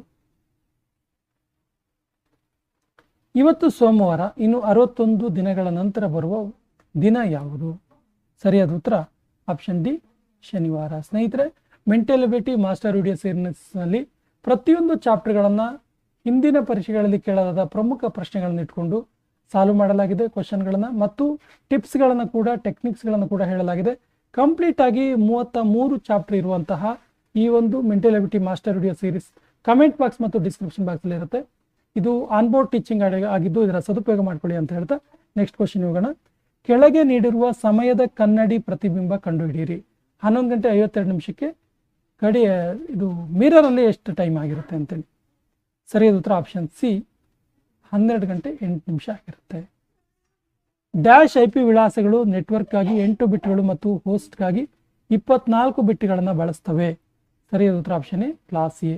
ಇವತ್ತು ಸೋಮವಾರ, ಇನ್ನು 61 ದಿನಗಳ ನಂತರ ಬರುವ ದಿನ ಯಾವುದು? ಸರಿಯಾದ ಉತ್ತರ ಆಪ್ಷನ್ ಡಿ, ಶನಿವಾರ. ಸ್ನೇಹಿತರೆ, ಮೆಂಟಲ್ ಎಬಿಲಿಟಿ ಮಾಸ್ಟರ್ ವಿಡಿಯೋ ಸೀರೀಸ್ನಲ್ಲಿ ಪ್ರತಿಯೊಂದು ಚಾಪ್ಟರ್ಗಳನ್ನು ಹಿಂದಿನ ಪರೀಕ್ಷೆಗಳಲ್ಲಿ ಕೇಳಲಾದ ಪ್ರಮುಖ ಪ್ರಶ್ನೆಗಳನ್ನು ಇಟ್ಕೊಂಡು ಸಾಲ್ವ್ ಮಾಡಲಾಗಿದೆ. ಕ್ವಶನ್ಗಳನ್ನು ಮತ್ತು ಟಿಪ್ಸ್ಗಳನ್ನು ಕೂಡ, ಟೆಕ್ನಿಕ್ಸ್ಗಳನ್ನು ಕೂಡ ಹೇಳಲಾಗಿದೆ. ಕಂಪ್ಲೀಟ್ ಆಗಿ 33 ಚಾಪ್ಟರ್ ಇರುವಂತಹ ಈ ಒಂದು mental ability master video series comment box ಮತ್ತು ಡಿಸ್ಕ್ರಿಪ್ಷನ್ ಬಾಕ್ಸಲ್ಲಿ ಇರುತ್ತೆ. ಇದು ಆನ್ಬೋರ್ಡ್ ಟೀಚಿಂಗ್ ಆಗಿದ್ದು ಇದರ ಸದುಪಯೋಗ ಮಾಡ್ಕೊಳ್ಳಿ ಅಂತ ಹೇಳ್ತಾ ನೆಕ್ಸ್ಟ್ ಕ್ವಶನ್ ಹೋಗೋಣ. ಕೆಳಗೆ ನೀಡಿರುವ ಸಮಯದ ಕನ್ನಡಿ ಪ್ರತಿಬಿಂಬ ಕಂಡುಹಿಡಿಯಿರಿ. 11 ಗಂಟೆ 52 ನಿಮಿಷಕ್ಕೆ ಇದು ಮಿರರಲ್ಲಿ ಎಷ್ಟು ಟೈಮ್ ಆಗಿರುತ್ತೆ ಅಂತೇಳಿ. ಸರಿಯಾದ ಉತ್ತರ ಆಪ್ಷನ್ ಸಿ 12 ಗಂಟೆ 8 ನಿಮಿಷ ಆಗಿರುತ್ತೆ. ಡ್ಯಾಶ್ IP ವಿಳಾಸಗಳು ನೆಟ್ವರ್ಕ್ಗಾಗಿ 8 ಬಿಟ್ಗಳು ಮತ್ತು ಹೋಸ್ಟ್ಗಾಗಿ 24 ಬಿಟ್ಗಳನ್ನು ಬಳಸ್ತವೆ. ಸರಿಯಾದ ಉತ್ತರ option A class A.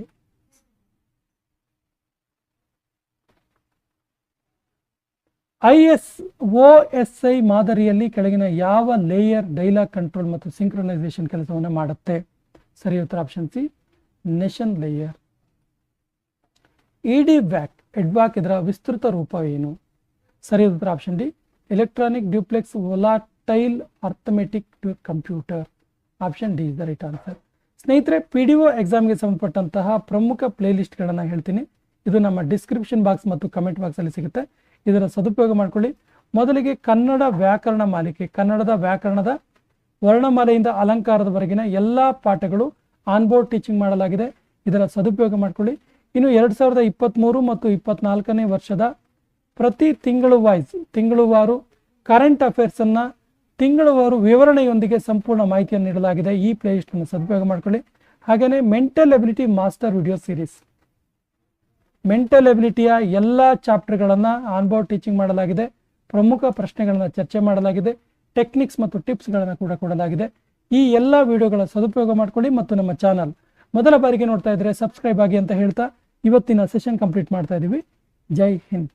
ISOSI ಮಾದರಿಯಲ್ಲಿ ಕೆಳಗಿನ ಯಾವ ಲೇಯರ್ ಡೈಲಾಗ್ ಕಂಟ್ರೋಲ್ ಮತ್ತು ಸಿಂಕ್ರೊನೈಸೇಷನ್ ಕೆಲಸವನ್ನು ಮಾಡುತ್ತೆ? ಸರಿಯಾದ ಉತ್ತರ option C session layer. EDVAC ಇದರ ವಿಸ್ತೃತ ರೂಪ ಏನು? ಸರಿಯಾದ ಉತ್ತರ option D electronic duplex volatile arithmetic computer. Option D is the right answer. ಸ್ನೇಹಿತರೆ, PDO ಎಕ್ಸಾಮ್ಗೆ ಸಂಬಂಧಪಟ್ಟಂತಹ ಪ್ರಮುಖ ಪ್ಲೇಲಿಸ್ಟ್ಗಳನ್ನು ಹೇಳ್ತೀನಿ. ಇದು ನಮ್ಮ ಡಿಸ್ಕ್ರಿಪ್ಷನ್ ಬಾಕ್ಸ್ ಮತ್ತು ಕಮೆಂಟ್ ಬಾಕ್ಸಲ್ಲಿ ಸಿಗುತ್ತೆ. ಇದರ ಸದುಪಯೋಗ ಮಾಡಿಕೊಳ್ಳಿ. ಮೊದಲಿಗೆ ಕನ್ನಡ ವ್ಯಾಕರಣ ಮಾಲಿಕೆ, ಕನ್ನಡದ ವ್ಯಾಕರಣದ ವರ್ಣಮಾಲೆಯಿಂದ ಅಲಂಕಾರದವರೆಗಿನ ಎಲ್ಲ ಪಾಠಗಳು ಆನ್ಬೋರ್ಡ್ ಟೀಚಿಂಗ್ ಮಾಡಲಾಗಿದೆ. ಇದರ ಸದುಪಯೋಗ ಮಾಡಿಕೊಳ್ಳಿ. ಇನ್ನು 2023 ಮತ್ತು 24ನೇ ವರ್ಷದ ಪ್ರತಿ ತಿಂಗಳುವಾರು ಕರೆಂಟ್ ಅಫೇರ್ಸನ್ನು ತಿಂಗಳುವಾರು ವಿವರಣೆಯೊಂದಿಗೆ ಸಂಪೂರ್ಣ ಮಾಹಿತಿಯನ್ನು ನೀಡಲಾಗಿದೆ. ಈ ಪ್ಲೇಲಿಸ್ಟನ್ನು ಸದುಪಯೋಗ ಮಾಡಿಕೊಳ್ಳಿ. ಹಾಗೆಯೇ mental ability master video series, mental ಎಬಿಲಿಟಿಯ ಎಲ್ಲ ಚಾಪ್ಟರ್ಗಳನ್ನು ಆನ್ಬೋರ್ಡ್ ಟೀಚಿಂಗ್ ಮಾಡಲಾಗಿದೆ. ಪ್ರಮುಖ ಪ್ರಶ್ನೆಗಳನ್ನು ಚರ್ಚೆ ಮಾಡಲಾಗಿದೆ. ಟೆಕ್ನಿಕ್ಸ್ ಮತ್ತು ಟಿಪ್ಸ್ಗಳನ್ನು ಕೂಡ ಕೊಡಲಾಗಿದೆ. ಈ ಎಲ್ಲ ವಿಡಿಯೋಗಳ ಸದುಪಯೋಗ ಮಾಡಿಕೊಳ್ಳಿ ಮತ್ತು ನಮ್ಮ ಚಾನಲ್ ಮೊದಲ ಬಾರಿಗೆ ನೋಡ್ತಾ ಇದ್ರೆ ಸಬ್ಸ್ಕ್ರೈಬ್ ಆಗಿ ಅಂತ ಹೇಳ್ತಾ ಇವತ್ತಿನ ಸೆಷನ್ ಕಂಪ್ಲೀಟ್ ಮಾಡ್ತಾ ಇದ್ದೀವಿ. ಜೈ ಹಿಂದ್.